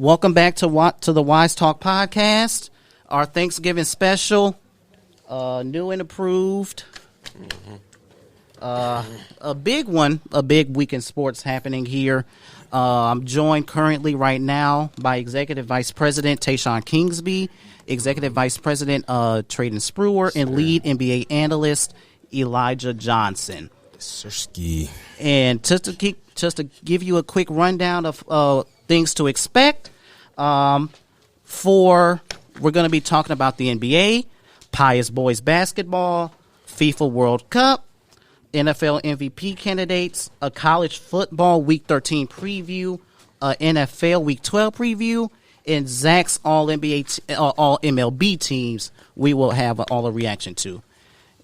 Welcome back to the Wise Talk podcast. Our Thanksgiving special, new and approved. A big one, a big week in sports happening here. I'm joined currently right now by Executive Vice President Tayshawn Kingsby, Executive Vice President Traden Spruer, and lead NBA analyst Elijah Johnson. Sirski. And just to give you a quick rundown of things to expect, we're going to be talking about the NBA, Pius boys basketball, FIFA World Cup, NFL MVP candidates, a college football Week 13 preview, a NFL Week 12 preview, and Zach's all MLB teams we will have all a reaction to.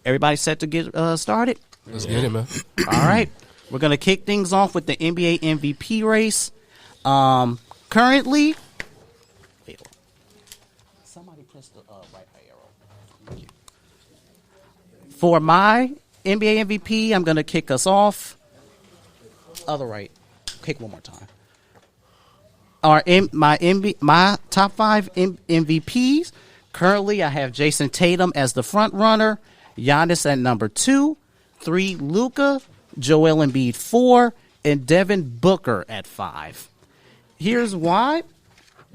Everybody set to get started? Let's get it, man. All right. We're going to kick things off with the NBA MVP race. Currently, somebody press the right arrow. For my NBA MVP, I'm going to kick us off. Other right. Kick one more time. My top 5 MVPs. Currently, I have Jason Tatum as the front runner, Giannis at number 2, 3 Luka, Joel Embiid 4, and Devin Booker at 5. Here's why.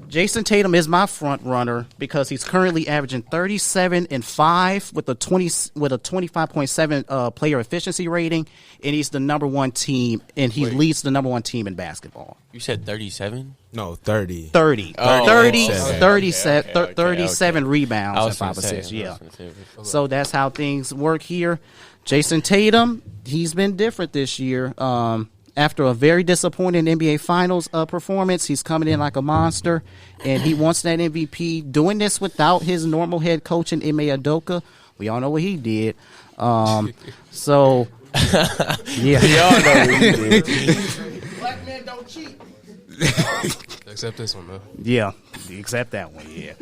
Jason Tatum is my front runner because he's currently averaging 37 and 5 with a 25.7 player efficiency rating, and he's the number 1 team, and he leads the number 1 team in basketball. You said 37? No, 30. 30. Oh, 37 rebounds and 5 assists. Yeah. So that's how things work here. Jason Tatum, he's been different this year. After a very disappointing NBA Finals performance, he's coming in like a monster, and he wants that MVP. Doing this without his normal head coach in Ime Udoka. We all know what he did. So, yeah. We all know what he did. Black men don't cheat. Except this one, man. Yeah, except that one, yeah.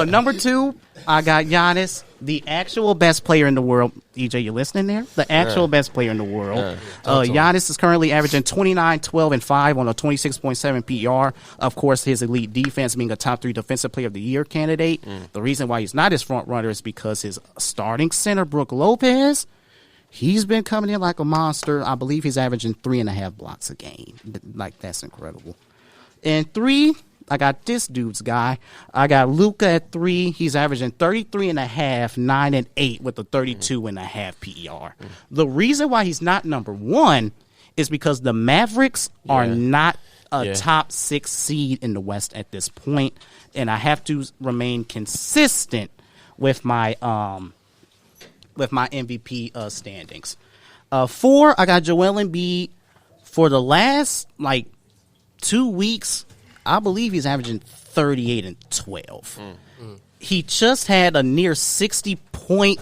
Number 2, I got Giannis, the actual best player in the world. EJ, you listening there? The actual best player in the world. Giannis is currently averaging 29, 12, and 5 on a 26.7 PR. Of course, his elite defense being a top 3 defensive player of the year candidate. The reason why he's not his front runner is because his starting center, Brook Lopez, he's been coming in like a monster. I believe he's averaging 3.5 blocks a game. Like, that's incredible. And 3, I got this dude's guy. I got Luka at 3. He's averaging 33.5, 9 and 8 with a 32.5 PER. The reason why he's not number 1 is because the Mavericks are not a top 6 seed in the West at this point, and I have to remain consistent with my MVP standings. 4, I got Joel Embiid. For the last 2 weeks, I believe he's averaging 38 and 12. He just had a near 60-point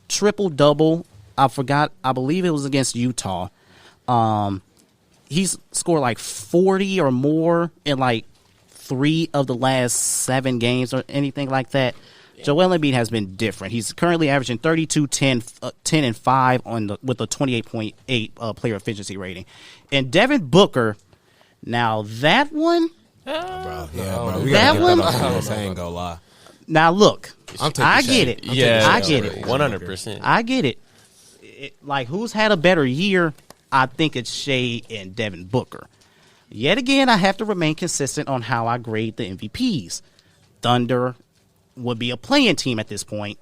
triple-double. I believe it was against Utah. He's scored 40 or more in 3 of the last 7 games or anything like that. Joel Embiid has been different. He's currently averaging 32, 10, and 5 with a 28.8 player efficiency rating. And Devin Booker, now that one, Bro, that one, I ain't gonna lie. Now look, I Shade. get it. I get it. 100%. I get it. Who's had a better year? I think it's Shea and Devin Booker. Yet again, I have to remain consistent on how I grade the MVPs. Thunder would be a playing team at this point.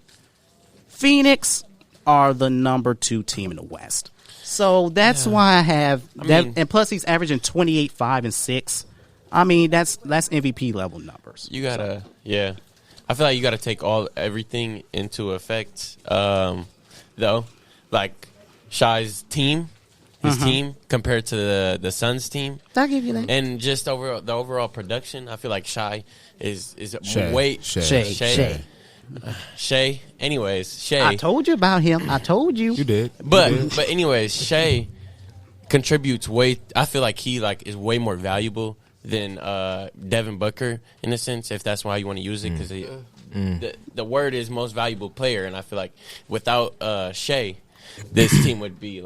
Phoenix are the number 2 team in the West. So that's why I have that. And plus, he's averaging 28, 5, and 6. I mean, that's MVP level numbers. You gotta, I feel like you gotta take everything into effect. Though, like Shai's team, his team compared to the Suns team. I'll give you that. And just the overall production, I feel like Shai is Shay. way Shay. Shay. Anyways, Shay. I told you about him. I told you. You did. But anyways, Shay contributes way. I feel like he is way more valuable than Devin Booker in a sense, if that's why you want to use it, because the word is most valuable player, and I feel like without Shay, this team would be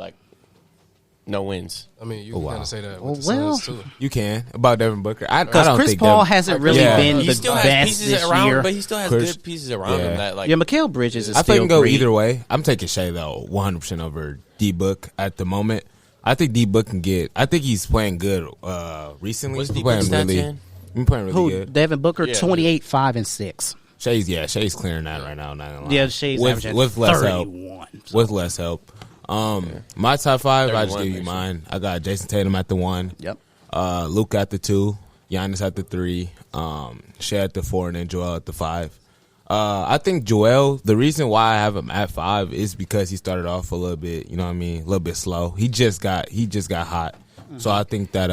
no wins. I mean, you can kind of say that with the Well, Suns, too. You can about Devin Booker. I Because don't Chris think Paul Devin, hasn't really Yeah. been He the still has best pieces this around, year. but he still has Chris- good pieces around yeah. him. That like Yeah, Mikal Bridges is I still think go great. either way. I'm taking Shea though, 100% over D Book at the moment. I think D Book can get. I think he's playing good recently. What's He's D playing Book's stats really. again? He's playing really Who? good. Devin Booker, Yeah. 28, 5, and 6. Shay's clearing that right now. Not gonna lie. Yeah, Shay's with averaging less help. 31. With less help. My top five. I just 31 give you next mine. I got Jason Tatum at the 1. Yep. Luke at the 2. Giannis at the 3. Shea at the 4, and then Joel at the 5. I think Joel, the reason why I have him at 5 is because he started off a little bit, you know what I mean, a little bit slow. He just got hot. So I think that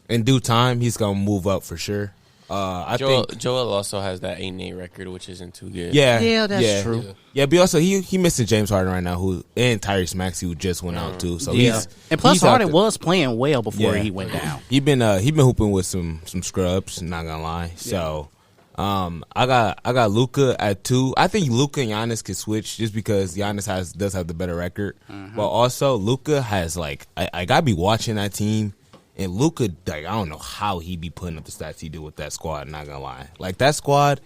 in due time he's gonna move up for sure. I think Joel also has that 8-8 record, which isn't too good. Yeah, that's true. Yeah, but also he missing James Harden right now, and Tyrese Maxey, who just went out too. So Yeah. And plus, he's out Harden there. was playing well before Yeah. he went down. He been hooping with some scrubs, not gonna lie. So I got Luka at 2. I think Luka and Giannis could switch just because Giannis does have the better record. But also Luka has I gotta be watching that team, and Luka, I don't know how he be putting up the stats he do with that squad, not gonna lie. Like that squad,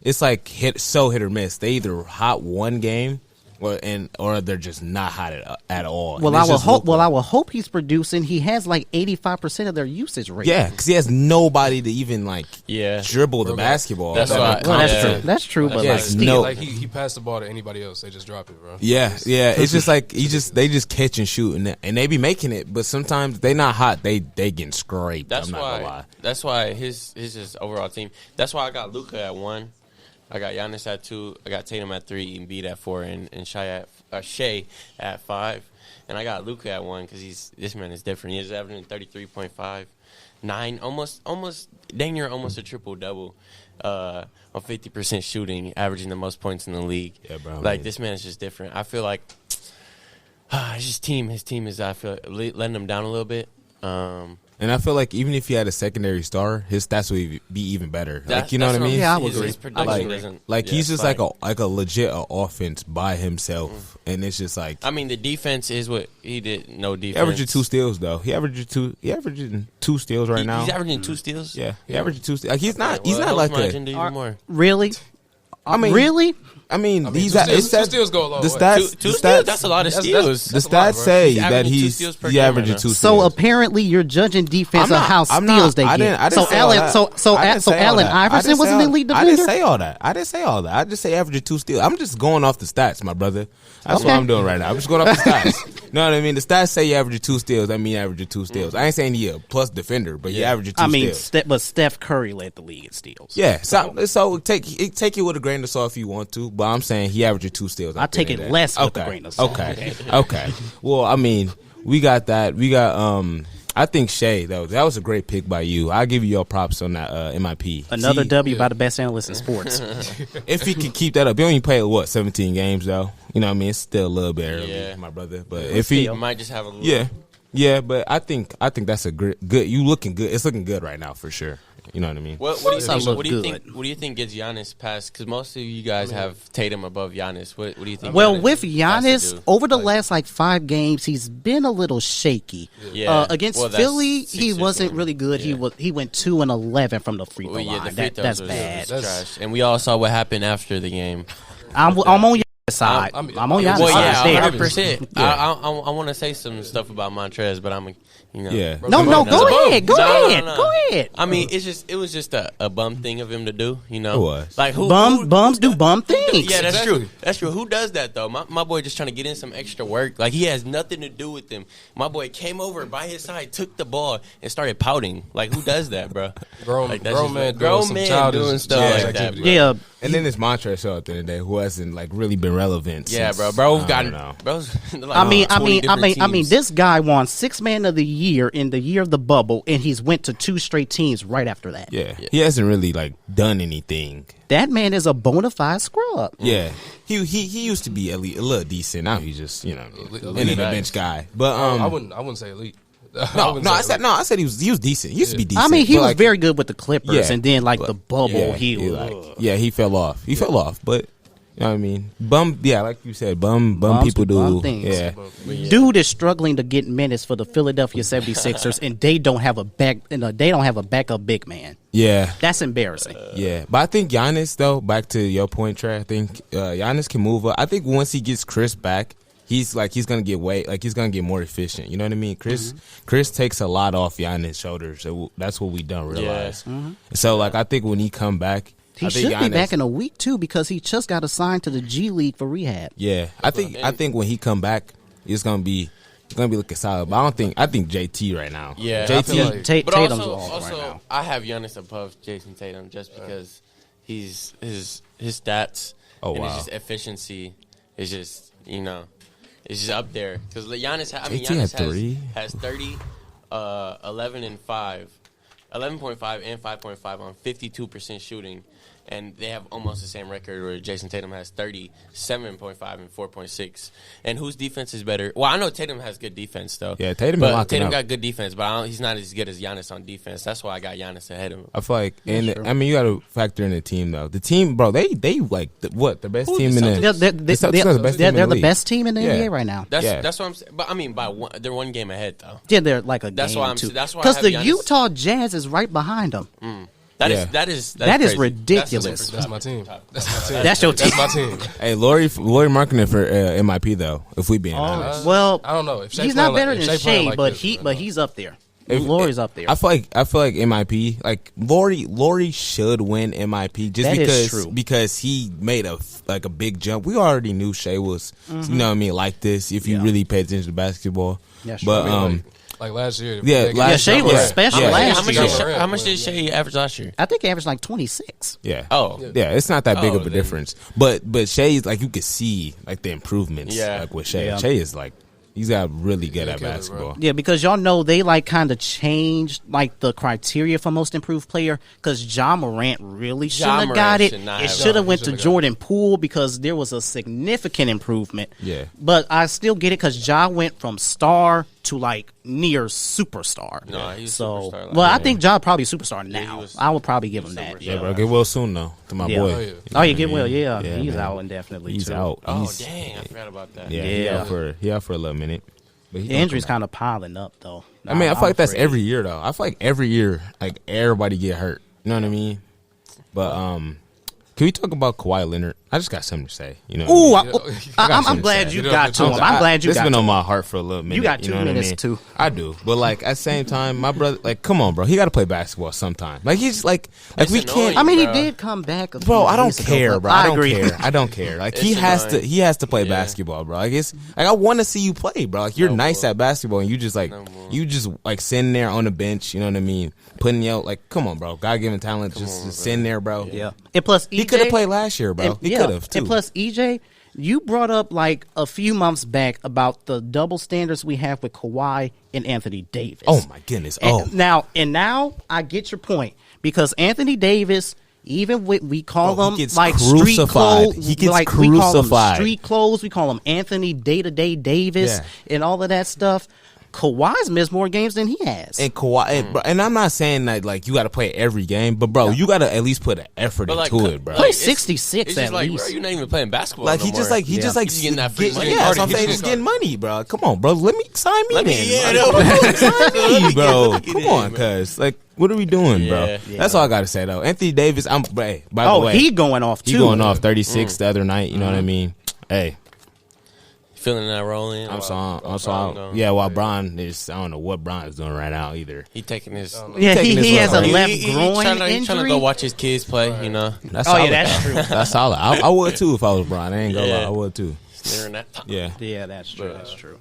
it's like hit or miss. They either hot one game or they're just not hot at all. Well, And I it's will just hope. Luka. Well, I will hope he's producing. He has like 85% of their usage rate. Yeah, because he has nobody to even Yeah. dribble the basketball. That's Like, why- Well, that's Yeah. true. That's true. But Yeah, like, it's still, no- Like he passed the ball to anybody else, they just drop it, bro. Yeah. It's just like they just catch and shoot, and they be making it, but sometimes they not hot. They getting scraped. That's I'm not gonna lie. why. That's why his overall team. That's why I got Luka at 1. I got Giannis at 2. I got Tatum at 3. Embiid at 4, and Shea at 5. And I got Luka at 1 because this man is different. He's averaging 33.5, 9, almost dang near almost a triple double. On 50% shooting, averaging the most points in the league. Yeah, bro, Like man. this man is just different. I feel like his team is I feel letting him down a little bit. And I feel like even if he had a secondary star, his stats would be even better. Like, you know what I mean? Yeah, I would his, agree. his production doesn't. Like yeah, he's just spike. like a legit offense by himself, and it's just like I mean, the defense is what he did. No defense. he averaging 2 steals though. He averaging 2 steals right now. He's averaging 2 steals. Yeah, he averaging 2 steals. Like he's not Well, not like my a. agenda even more. really? I mean, really? I mean, these two it steals- says- two steals go a long the way. stats, Two the steals. stats, That's a lot of That's- steals. the that's a lot, stats bro. say He's that averaging 2 he's steals per he game averaging right 2 now. steals. So apparently, you're judging defense on how I'm steals they I get. didn't So say all Allen, that. so I didn't say all Allen that. I Iverson didn't was say an all- elite I didn't defender. say all that. I didn't say all that. I just say averaging 2 steals. I'm just going off the stats, my brother. That's what Okay. I'm doing right now. I'm just going off the stats. You know what I mean? The stats say you averaging 2 steals. That mean you averaging 2 steals. I ain't saying he a plus defender, but you averaging 2 I mean, steals. but Steph Curry led the league in steals. Yeah, so take it with a grain of salt if you want to, but I'm saying he averaging 2 steals. I take it less with a grain of salt. Okay. Well, I mean, we got that. We got I think Shea though. That was a great pick by you. I'll give you your props on that MIP. Another See, W by the best analyst in sports. if he can keep that up, he only played 17 games though. You know what I mean? It's still a little bit early, Yeah. my brother. But if he, He might just have a little. yeah, but I think that's a good. You looking good. It's looking good right now for sure. You know what I mean? What do you Doesn't think? look What do you good. think? What do you think gets Giannis past? Because most of you guys have Tatum above Giannis. What do you think? Well, Giannis with has to Giannis, do? over the last 5 games, he's been a little shaky. Yeah. Against Well, that's Philly, he Sixers wasn't game. really good. Yeah. He went 2-11 from the free throw Well, yeah, line. the free throws That's was bad. trash, and we all saw what happened after the game. I'm on your side. I'm on your Well, side. yeah, there. 100%. I want to say some stuff about Montrez, but Yeah. No, Come on, go no. ahead. Go No, ahead. no. Go ahead. I mean, it was just a bum thing of him to do, you know. It was. Like Bums do bum things. Yeah, that's Exactly. true. That's true. Who does that though? My boy just trying to get in some extra work. Like he has nothing to do with them. My boy came over by his side, took the ball, and started pouting. Like who does that, bro? Grown Like, that's man just doing like, grown some man childish doing stuff like that. activity. Bro. Yeah. And then it's Montrezl show at the end of the day, who hasn't really been relevant. Yeah, since, bro. I don't know. Bro's like I mean, 20 different teams. this guy won 6th man of the year in the year of the bubble, and he's went to 2 straight teams right after that. Yeah, he hasn't really done anything. That man is a bona fide scrub. Yeah, he used to be a little decent. Now he's just Elite. in the bench guy. But I wouldn't say elite. I said he was decent. He used to be decent. I mean, he but, was very good with the Clippers, Yeah. and then the bubble, he fell off. He fell off, but You know what I mean? Like you said, bum people do. Bum things. Yeah. Dude is struggling to get minutes for the Philadelphia 76ers, and they don't have a backup big man. Yeah. That's embarrassing. Yeah. But I think Giannis, though, back to your point, Trey, I think Giannis can move up. I think once he gets Chris back, he's gonna get more efficient. You know what I mean? Chris takes a lot off Giannis' shoulders. So that's what we don't realize. Yeah. So I think when he come back, He should be back in a week too, because he just got assigned to the G League for rehab. Yeah, I think when he come back, it's gonna be looking solid. But I think JT right now. Yeah, JT. Tatum's also, off right now. I have Giannis above Jason Tatum just because his stats and his just efficiency is just it's just up there because Giannis. Giannis has 30, 11 and 5. 11.5 and 5.5 on 52% shooting, and they have almost the same record where Jason Tatum has 37.5 and 4.6. And whose defense is better? Well, I know Tatum has good defense, though. Yeah, Tatum got good defense, but he's not as good as Giannis on defense. That's why I got Giannis ahead of him. I feel like, you got to factor in the team, though. The team, bro, they like the best team in the They're the best team in the NBA right now. That's what I'm saying. But I mean, they're one game ahead, though. Yeah, they're like a that's game why I'm. too. That's why because the Utah Jazz is right behind them. That is ridiculous. That's my team. That's your team. That's my team. Hey, Laurie marketing for MIP though. If we being honest, well, I don't know. If he's not better than Shea, but he's up there. Laurie's up there. I feel like MIP, like Laurie should win MIP just because he made a big jump. We already knew Shea was like this if you really pay attention to basketball. Yeah, sure. But like last year. Shea was special last year. How much did Shea average last year? I think he averaged like 26. Yeah. Oh. Yeah, it's not that big of a difference. But Shea's like you could see like the improvements. Yeah. Like with Shea. Yeah. Shea is like he's got really good at basketball. Yeah, because y'all know they like kind of changed like the criteria for most improved player because Ja Morant really shouldn't have got it. It should have went to Jordan Poole because there was a significant improvement. Yeah. But I still get it because Ja went from star to like near superstar. No, he's superstar. I think Ja probably superstar now. I would probably give him that. Yeah, bro, get well soon though to my boy. Get well. Yeah, he's out indefinitely. He's too. out. Oh dang, I forgot about that. Yeah, he out for a little minute. But the injuries kind of piling up though. I mean, I feel like that's every year though. I feel like every year, like everybody get hurt. You know what I mean? But can we talk about Kawhi Leonard? I just got something to say. You know? Ooh, I'm glad you got to him. I'm glad you got to him. It's been on my heart for a little minute. You got 2 minutes too. I do, but like at the same time, my brother, like, come on, bro, he got to play basketball sometime. Like he's like we can't. I mean, he did come back. Bro, I don't care, bro. I agree. I don't care. Like he has to play basketball, bro. Like it's like I want to see you play, bro. Like you're nice at basketball, and you just sitting there on the bench. You know what I mean? Putting out like, come on, bro. God given talent, just sitting there, bro. Yeah. And plus, he could have played last year, bro. He could have too. And plus, EJ, you brought up like a few months back about the double standards we have with Kawhi and Anthony Davis. Oh my goodness! Now I get your point because Anthony Davis, even with we call them like street clothes, he gets like crucified. We call them street clothes. We call him Anthony Day-to-Day Davis and all of that stuff. Kawhi's missed more games than he has. And Kawhi, and I'm not saying that like you got to play every game, but bro, you got to at least put an effort into it, bro. Play 66 at like, least. Bro, you're not even playing basketball. Like no he just getting that free money. Yeah, so I'm saying just getting money, bro. Come on, bro. Let me sign me. Sign me, bro. Come on, cuz like. What are we doing, bro? Yeah. That's all I gotta say though. Anthony Davis, by the way, he going off too. He going off 36 the other night. You know what I mean? Hey. Feeling that rolling. I'm sorry. Yeah, while Bron is, I don't know what Bron is doing right now either. He taking his. He has a left groin injury. He's trying to go watch his kids play. You know. That's solid, that's true. That's solid. I would too if I was Bron. I ain't gonna lie, I would too. Yeah, that's true. That's true.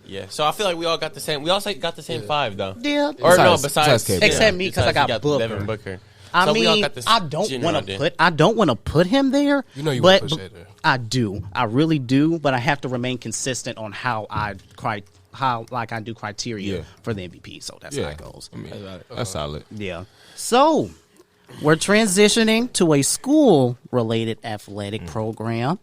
Yeah, so I feel like we all got the same. We all got the same 5 though. Yeah. Besides except me because I got Devin Booker. I mean, I don't want to put him there. You know you but want to push it there. I do. I really do. But I have to remain consistent on how I do criteria for the MVP. So that's how it goes. I mean, that's solid. Yeah. So we're transitioning to a school-related athletic program,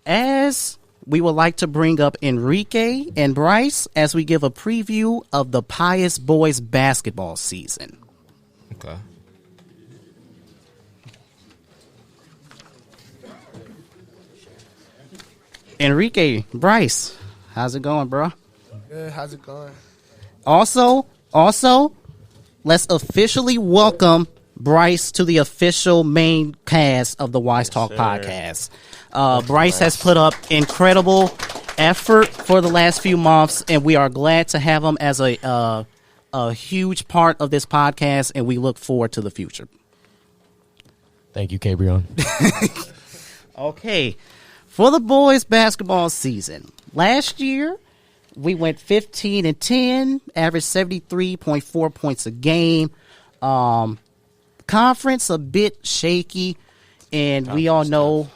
as we would like to bring up Enrique and Bryce as we give a preview of the Pius boys basketball season. Okay. Enrique, Bryce, how's it going, bro? Good. How's it going? Also, let's officially welcome Bryce to the official main cast of the Wise Talk podcast. Bryce has put up incredible effort for the last few months, and we are glad to have him as a huge part of this podcast, and we look forward to the future. Thank you, CaBreon. Okay, for the boys' basketball season, last year we went 15-10, averaged 73.4 points a game. Conference a bit shaky, and we all know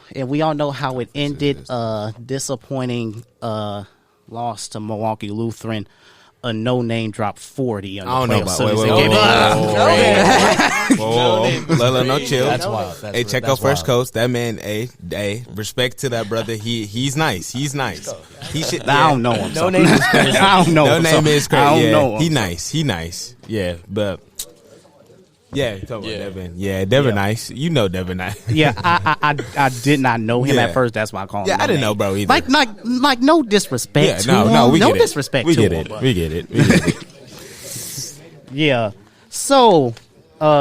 how it ended. Disappointing loss to Milwaukee Lutheran. A no-name dropped 40 on the playoffs. No chill. That's wild. Hey, check out First Coast. That man, respect to that brother. He's nice. He should. I don't know him. No name is crazy. I don't know him. No name is crazy. I don't know him. He nice. Yeah, but yeah, talking about Devin. Yeah, Devin nice. You know Devin nice. Yeah, I did not know him at first. That's why I called him. Yeah, I didn't know, bro. Either. Like no disrespect. Yeah, to him. no, we no get it. disrespect. We to get him, it. but- We get it. Yeah. So,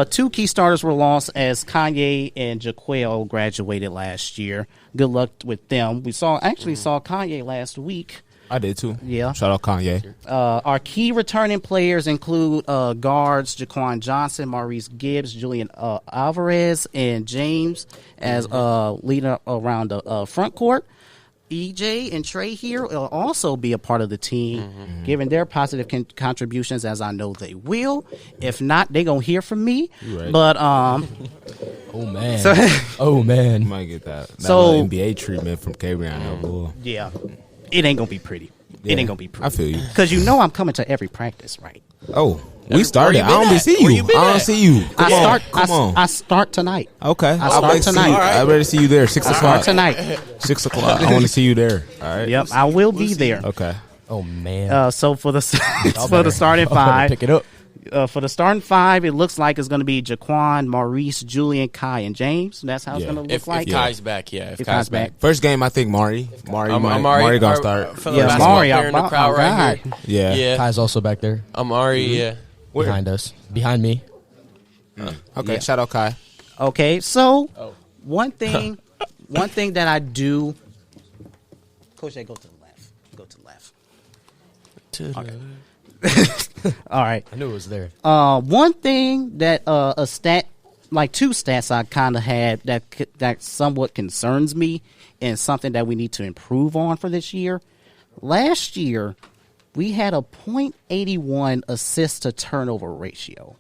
two key starters were lost as Kanye and Jaquel graduated last year. Good luck with them. We saw Kanye last week. I did too. Yeah. Shout out Kanye. Our key returning players include guards Jaquan Johnson, Maurice Gibbs, Julian Alvarez, and James as leader around the front court. EJ and Trey here will also be a part of the team, giving their positive contributions, as I know they will. If not, they gonna hear from me. Right. But Oh man. So- Oh man. You might get that So- little NBA treatment from CaBreon. yeah, it ain't gonna be pretty. It ain't gonna be pretty. I feel you. Because you know I'm coming to every practice, right? Oh, we started. you I been don't at? see Where you. you been I don't at? see you. Come on. I start tonight. Okay. I start tonight. I better see you there. 6 I o'clock. start tonight. 6 o'clock. I want to see you there. All right. Yep, I will be there. Okay. Oh man. So for the Y'all starting better five, pick it up. for the starting five, it looks like it's going to be Jaquan, Maurice, Julian, Kai, and James. That's how it's Yeah. going to If look like. Kai's back, yeah. If If Kai's Kai's back. back. First game, I think Mari Amari gonna start. fellow Yeah, basketball Amari, player in the oh, crowd oh, right here. God. Yeah. Yeah. Kai's also back there Amari, yeah. behind us. Behind me. Okay. Yeah. Shout out Kai. Okay, so one thing that I do. Coach, go to the left. Go to the left. All right. I knew it was there. One thing that a stat, like two stats I kind of had that somewhat concerns me, and something that we need to improve on for this year. Last year, we had a .81 assist to turnover ratio.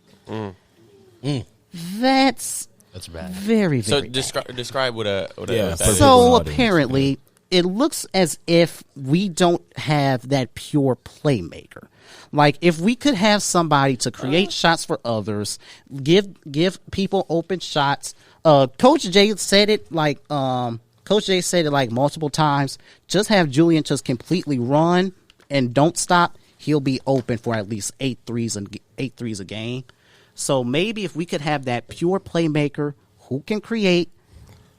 That's bad. very, So very bad. describe what Yeah, that is. for So people apparently, it looks as if we don't have that pure playmaker. Like if we could have somebody to create shots for others, give people open shots. Coach Jay said it like multiple times. Just have Julian just completely run and don't stop. He'll be open for at least 8 threes a game. So maybe if we could have that pure playmaker who can create,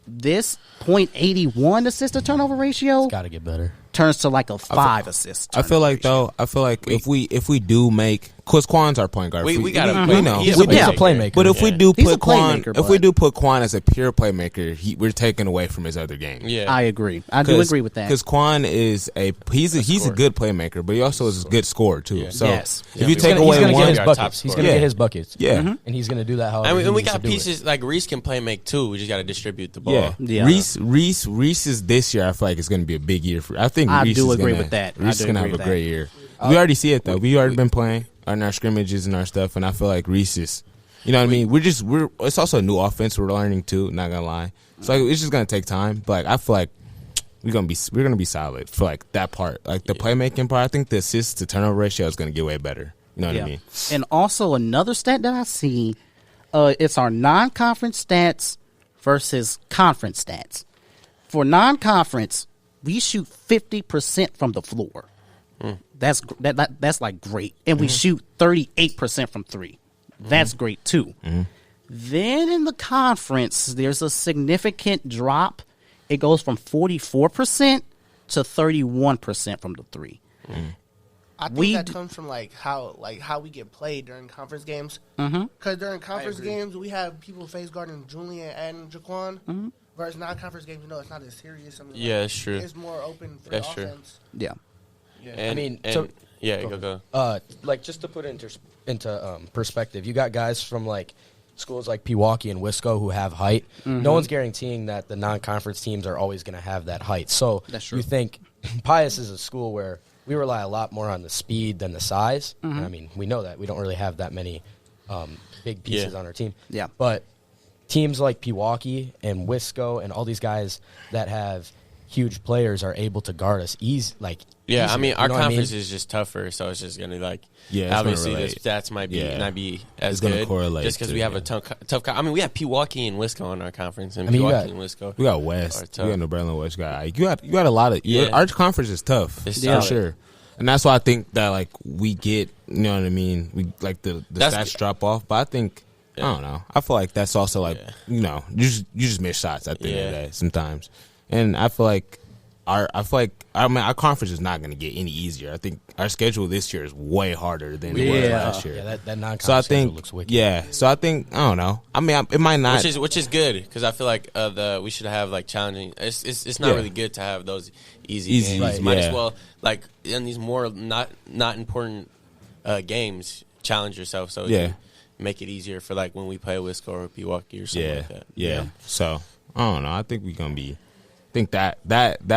this .81 assist to turnover ratio Got to get better. turns to like a 5 assist. I feel like if we do make, cause Quan's our point guard. We got him. We know. He's We a do. playmaker. But if we do He's a put Quan, playmaker, if we but- do put Quan as a pure playmaker, we're taking away from his other game. Yeah. I agree. I do agree with that. Because Quan is he's a good playmaker, but he also is a good scorer too. Yeah. So Yes. if you He's take gonna away get one, his Top buckets. He's scorer. gonna Yeah. get his buckets. Yeah. And he's gonna do that how And we he got needs to do pieces like Reese can play make too. We just got to distribute the ball. yeah. Yeah. Reese is this year. I feel like it's going to be a big year for. I think I Reese do is agree gonna, with that. I Reese do is going to agree have a with great year. We already see it though. We already been playing on our scrimmages and our stuff, and I feel like Reese is. You know what I mean? We're. It's also a new offense we're learning too. Not gonna lie. So like, it's just gonna take time. But like, I feel like we're gonna be solid for like that part, like the playmaking part. I think the assist to turnover ratio is gonna get way better. You know what I mean? And also another stat that I see, it's our non-conference stats versus conference stats. For non-conference, we shoot 50% from the floor. That's like great, and we shoot 38% from three. That's great too. Then in the conference, there's a significant drop. It goes from 44% to 31% from the three. I think We that d- comes from how we get played during conference games. Because during conference games, we have people face guarding Julian and Jaquan. Whereas non-conference games, it's not as serious. I mean, Yeah, that's true. It's more open for That's true. offense. Yeah. And, so- go. Like just to put it into perspective, you got guys from like schools like Pewaukee and Wisco who have height. No one's guaranteeing that the non-conference teams are always going to have that height. So That's true. you think Pius is a school where we rely a lot more on the speed than the size. And I mean, we know that we don't really have that many big pieces on our team. Yeah. But teams like Pewaukee and Wisco and all these guys that have huge players are able to guard us easier. Yeah, I mean, our You know what I mean? conference is just tougher, so it's just gonna Yeah, it's gonna obviously the relate. stats might be Yeah. not be as It's gonna good correlate just because to- we have yeah. a tough. I mean, we have Pewaukee and Wisco in our conference, and I mean, you Pewaukee got- and Wisco. We got are West. tough. We got Nebraska West guy. You got a lot of. Yeah. Our conference is tough It's for solid. sure, and that's why I think that like we get. You know what I mean? We like the That's- stats drop off, but I think. I don't know. I feel like that's also like you just miss shots at the end of the day sometimes, and I feel like our conference is not going to get any easier. I think our schedule this year is way harder than it was last year. Yeah, that non-conference So I schedule think, looks wicked. yeah. So I think I don't know. I mean, it might not. Which is good because I feel like we should have like challenging. It's not Yeah. really good to have those easy Easy, games. right, Might yeah. as well like in these more not important games challenge yourself so you Yeah. can make it easier for like when we play Wisco or Pewaukee or something Yeah, like that. yeah. So I don't know. I think we're gonna be. I think that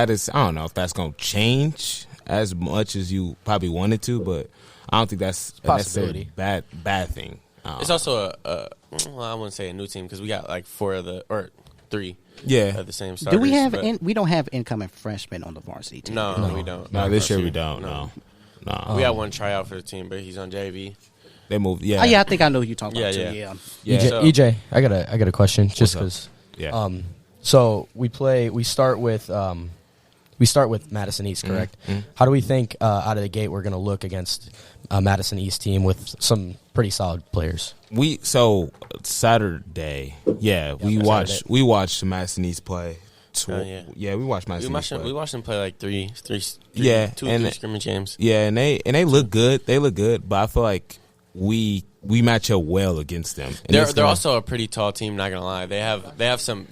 is. I don't know if that's gonna change as much as you probably wanted to, but I don't think that's a necessarily possibility. bad thing. It's also well, I wouldn't say a new team because we got like 3 Yeah. of the same starters. Do we have? but- We don't have incoming freshmen on the varsity team. No, we don't. No, this year we don't. No. We had one tryout for the team, but he's on JV. They moved. Yeah. Oh, yeah, I think I know who you're talking about. Yeah, Too. yeah. Yeah. Yeah. So- EJ, I got a question just up? because. Yeah. So we start with Madison East, correct? How do we think out of the gate we're going to look against a Madison East team with some pretty solid players? Saturday. Yeah, we watched Madison East play. Yeah. We watched Madison East play. We watched them play like three Yeah, two and- three scrimmage games. Yeah, and they look good. They look good, but I feel like we match up well against them. And it's They're gonna- also a pretty tall team. Not gonna lie, they have some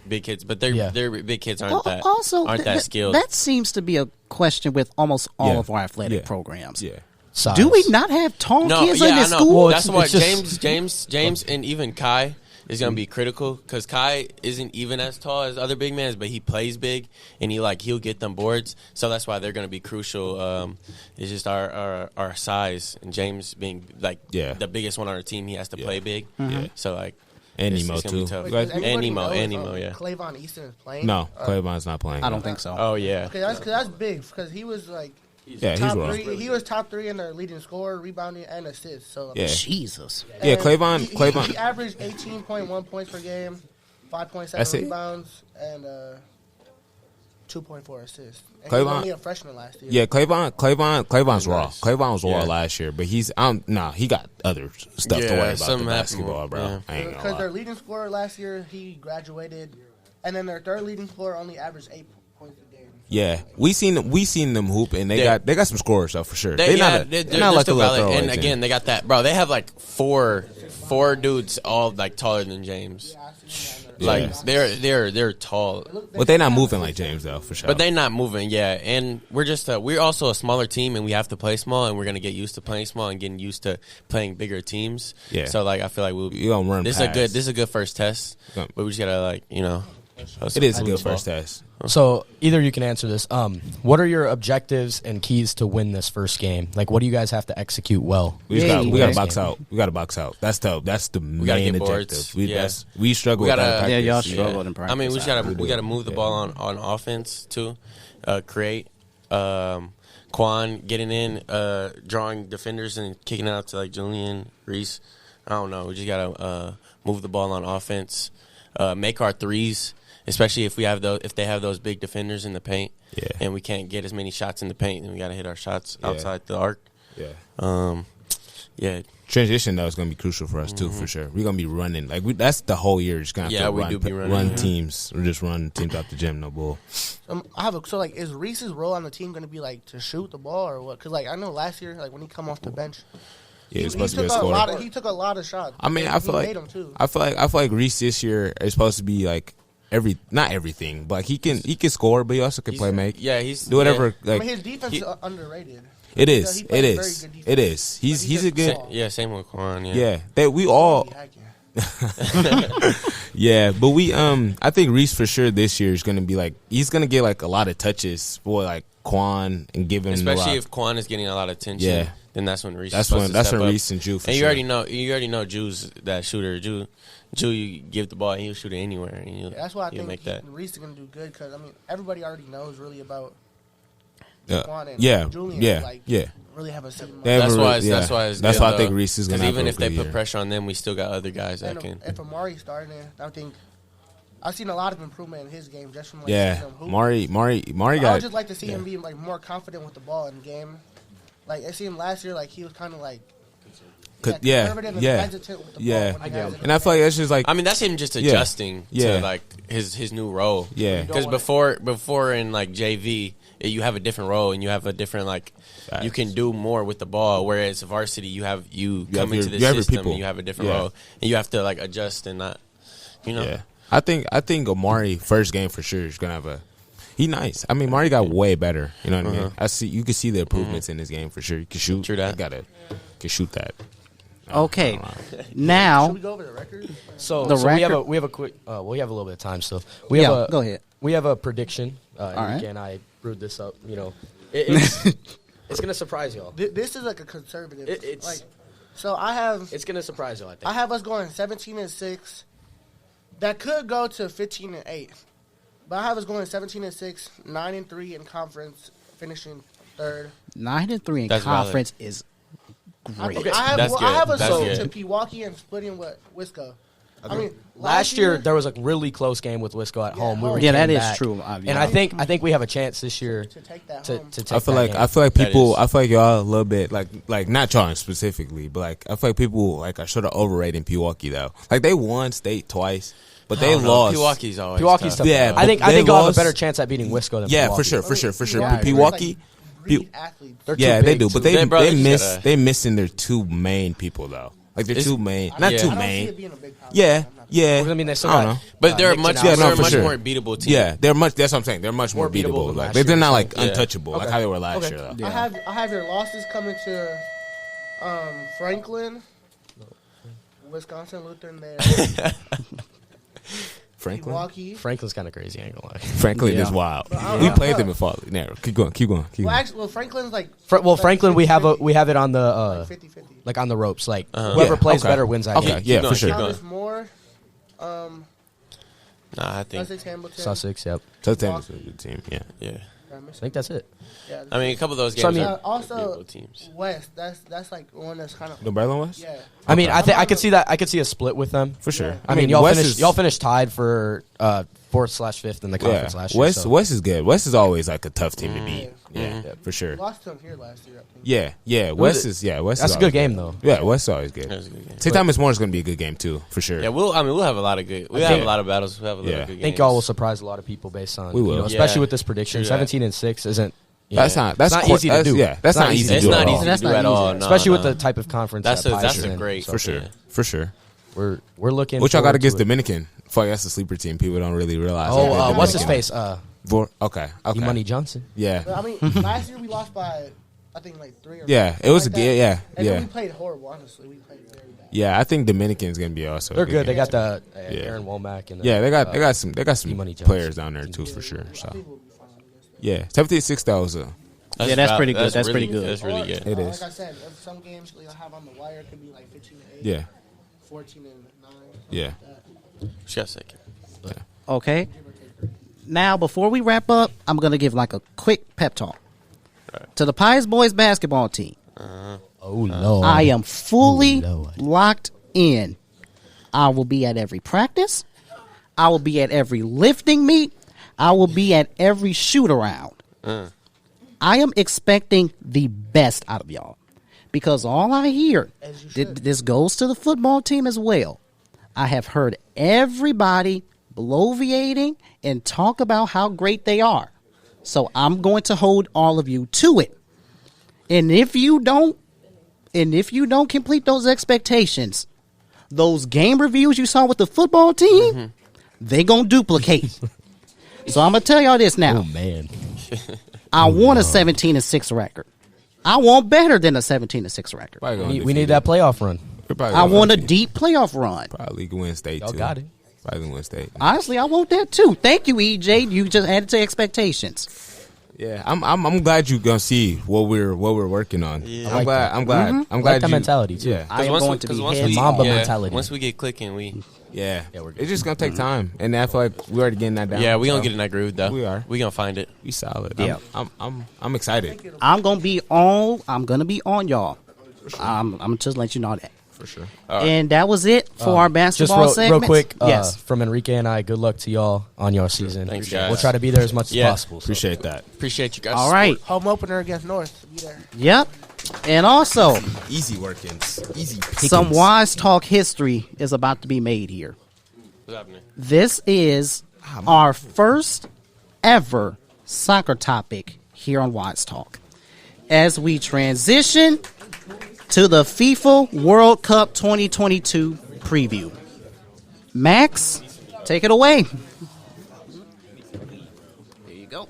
big kids, but their big kids aren't that also, that skilled. That seems to be a question with almost all Yeah. of our athletic Yeah. programs. Yeah. Size. Do we not have tall kids in I this know. school? Well, That's it's- why it's just- James, and even Kai is gonna be critical because Kai isn't even as tall as other big men, but he plays big and he'll get them boards. So that's why they're gonna be crucial. It's just our size and James being like the biggest one on our team. He has to play big. Yeah. So like And it's Nemo gonna be too. tough. Wait, does And anybody Nemo, know and if, Nemo, yeah. Clavon Easton is playing? No, Clavon's not playing. I don't think so. Oh yeah. Okay, that's big because he was like Yeah, he's top raw. 3. He was top 3 in the leading scorer, rebounding, and assists. So Yeah. Jesus. Yeah, and Clavon. He averaged 18.1 points per game, 5.7 That's it. rebounds, and 2.4 assists. And he Clavon- was only a freshman last year. Yeah, Clavon's raw. Nice. Clavon was raw Yeah. last year, but he got other stuff to Yeah, worry about something than happened basketball, with- bro. yeah. I ain't gonna Because their lie. leading scorer last year, he graduated, and then their third leading scorer only averaged 8 points a game. Yeah, we seen them hoop, and they got some scorers though for sure. They're not like still a little valid. throwaway And team. again, they got that, bro. They have like four dudes all like taller than James. Like they're tall, But they're not moving like James though for sure. but they're not moving. Yeah, and we're also a smaller team, and we have to play small, and we're gonna get used to playing small and getting used to playing bigger teams. Yeah. So like I feel like You gonna run This past. is a good first test, Yeah. but we just gotta it is a good first test. So either you can answer this. What are your objectives and keys to win this first game? Like, what do you guys have to execute well? We Yeah, got to yeah. box out. We got to box out. That's the gotta main get boards. objective. Yeah. We struggle We with gotta- that. in Yeah, y'all practice. struggled in practice. I mean, we do. gotta move the ball on offense too, create. Quan getting in, drawing defenders and kicking it out to like Julian Reese. I don't know. We just gotta move the ball on offense, make our threes, especially if they have those big defenders in the paint. Yeah. And we can't get as many shots in the paint, then we gotta hit our shots outside the arc. Yeah. Yeah. Transition though is going to be crucial for us too, for sure. We're going to be running that's the whole year. Just going to have to run teams. Or just run teams out the gym. No bull. Is Reese's role on the team going to be like to shoot the ball or what? Because I know last year when he come off the bench, he's supposed to be a scorer. He took a lot of shots. I mean, I feel like Reese this year is supposed to be like not everything, but he can score, but he also can play make. Yeah, he's do whatever. Yeah. Like his defense is underrated. It is. He's a good. Same with Quan. Yeah. We all. Yeah, but I think Reese for sure this year is going to be he's going to get a lot of touches for Quan and give him especially if Quan is getting a lot of attention. Yeah. Then that's when Reese. That's when Reese and Ju. For and sure. You already know Ju's that shooter. Ju, you give the ball and he'll shoot it anywhere. And that's why I think Reese is going to do good because everybody already knows really about. Julian, really have a season. That's why I think Reese is going to. Even if they put pressure on them, we still got other guys that can. If Amari starting, I think I've seen a lot of improvement in his game just from seeing him hoop. Mari got. I would just like to see him be more confident with the ball in the game. I see him last year, he was kind of conservative and hesitant with the ball. And I feel like that's just that's him just adjusting to his new role. Yeah, because before in JV. You have a different role and you have a different you can do more with the ball. Whereas varsity, you come into the system and you have a different role and you have to adjust and not, Yeah, I think Amari first game for sure is gonna have he's nice. I mean, Amari got way better. You know what I mean? You can see the improvements in his game for sure. You can shoot. True that. Can shoot that. Okay, now should we go over the record? So we have a quick. We have a little bit of time still. Go ahead. We have a prediction. Right. And I brewed this up. It's gonna surprise y'all. This is a conservative. It's gonna surprise y'all. I think. I have us going 17-6. That could go to 15-8, but I have us going 17-6, 9-3 in conference, finishing third. 9-3 in conference is great. Okay. I have us to Pewaukee and splitting with Wisco. Okay. I mean, last year there was a really close game with Wisco at home. That is true. And I think we have a chance this year to take that home. I feel like y'all a little bit not y'all specifically, but I feel like people are sort of overrating Pewaukee though. They won state twice. But they lost. Pewaukee's always tough. Yeah, I think y'all have a better chance at beating Wisco than Pewaukee. for sure. Yeah, Pewaukee. They do, but they missing their two main people though. They're two main, not two main. Yeah. I mean, they still got, but they're much more beatable team. Yeah, they're much. That's what I'm saying. They're much more beatable. They're not untouchable like how they were last year. Though. I have your losses coming to Franklin, Wisconsin Lutheran there. Franklin's kind of crazy. I ain't gonna lie. Franklin is wild. We played them in fall. No, keep going. Franklin's Franklin, we have it on the 50-50. On the ropes. Whoever plays better wins that game. Yeah, for sure. Travis Moore, I think Sussex Hamilton. Sussex, yep. Sussex is a good team. Yeah. I think that's it. Yeah, I mean, a couple of those games are also teams. West. That's one that's kind of the Berlin West. Yeah. I mean, I could see that. I could see a split with them for sure. I mean, y'all finished tied for 4th/5th in the conference last year. West is good. West is always a tough team to beat. Yeah, for sure. We lost to them here last year. I think. Yeah. West is That's a good game though. Yeah, West is always good. St. Thomas More is going to be a good game too, for sure. Yeah, we'll have a lot of good. We have a lot of battles. We'll have a lot of good games. I think y'all will surprise a lot of people based on. We will, especially with this prediction. 17-6 isn't. That's not easy to do. Yeah, that's not easy to do. It's not easy to do at all. Especially with the type of conference. That's a great for sure. We're looking. What y'all got against Dominican? That's a sleeper team. People don't really realize. What's his face? Okay. E-Money Johnson. Yeah. But, I mean, last year we lost by I think 3 or 4. Yeah, it was a good. Yeah. And we played horrible. Honestly, we played very bad. Yeah, I think Dominican's gonna be also. They're good. They got the Aaron Womack and they got some players down there too for sure. So 17-6 that was a. That's pretty good. That's pretty good. That's really good. It is. Like I said, some games you'll have on the wire could be 15-8. Yeah. 14-9. Yeah. Just a second. Okay. Now, before we wrap up, I'm going to give a quick pep talk to the Pius boys basketball team. Oh, no. I am fully locked in. I will be at every practice. I will be at every lifting meet. I will be at every shoot around. I am expecting the best out of y'all because all I hear, As you should. this goes to the football team as well. I have heard everybody bloviating and talk about how great they are. So I'm going to hold all of you to it. And if you don't complete those expectations, those game reviews you saw with the football team, they gonna duplicate. So I'm gonna tell y'all this now. Oh man, I want a 17-6 record. I want better than a 17-6 record. we need that playoff run. I want a deep playoff run. Probably win state Y'all too. got it. Probably win state. Honestly, I want that too. Thank you, EJ. You just added to expectations. Yeah, I'm glad you gonna see what we're working on. Yeah. I'm glad. I'm glad. I'm I glad like that you, mentality too. Yeah, I am going to be head Mamba down. mentality. Once we get clicking, we yeah. we're good. It's just gonna take time, and I feel like we're already getting that down. we gonna so get in that groove though. We are. We gonna find it. We solid. Yeah. I'm excited I'm gonna be on y'all. I'm just letting you know that. for sure. And that was it for our Just basketball real segment. quick, yes. From Enrique and I, good luck to y'all on your season. Thanks, guys. We'll try to be there as much as possible. So. Appreciate that. Appreciate you guys. All right. Home opener against North. Be there. Yep. And also, Easy workings. Easy pickings. some Wise Talk history is about to be made here. What's happening? This is our first ever soccer topic here on Wise Talk. As we transition to the FIFA World Cup 2022 preview. Max, take it away. There you go.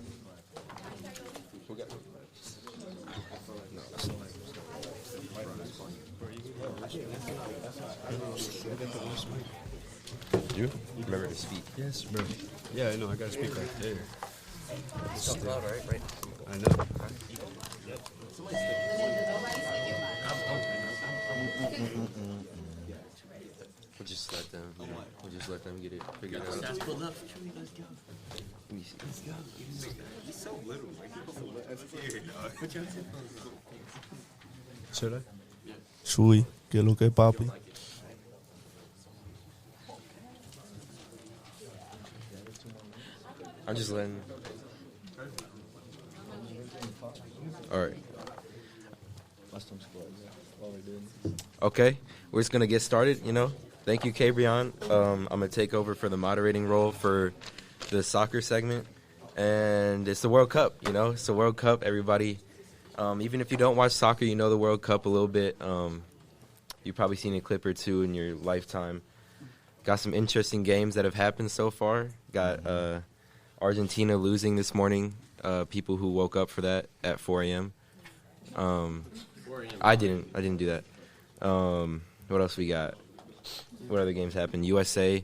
You remember to speak. Yes, bro. Yeah, I know. I gotta speak right there. It's loud, right? I know. We'll just let them, we'll just let them get it figured out. Let me see. Should I? Chuy, que lo que papi. I'm just letting. All right. Okay, we're just gonna get started. Thank you, CaBreon. I'm gonna take over for the moderating role for the soccer segment, and it's the World Cup. It's the World Cup. Everybody, even if you don't watch soccer, you know the World Cup a little bit. You've probably seen a clip or two in your lifetime. Got some interesting games that have happened so far. Got Argentina losing this morning. People who woke up for that at 4 a.m. I didn't do that. What else we got? What other games happened? USA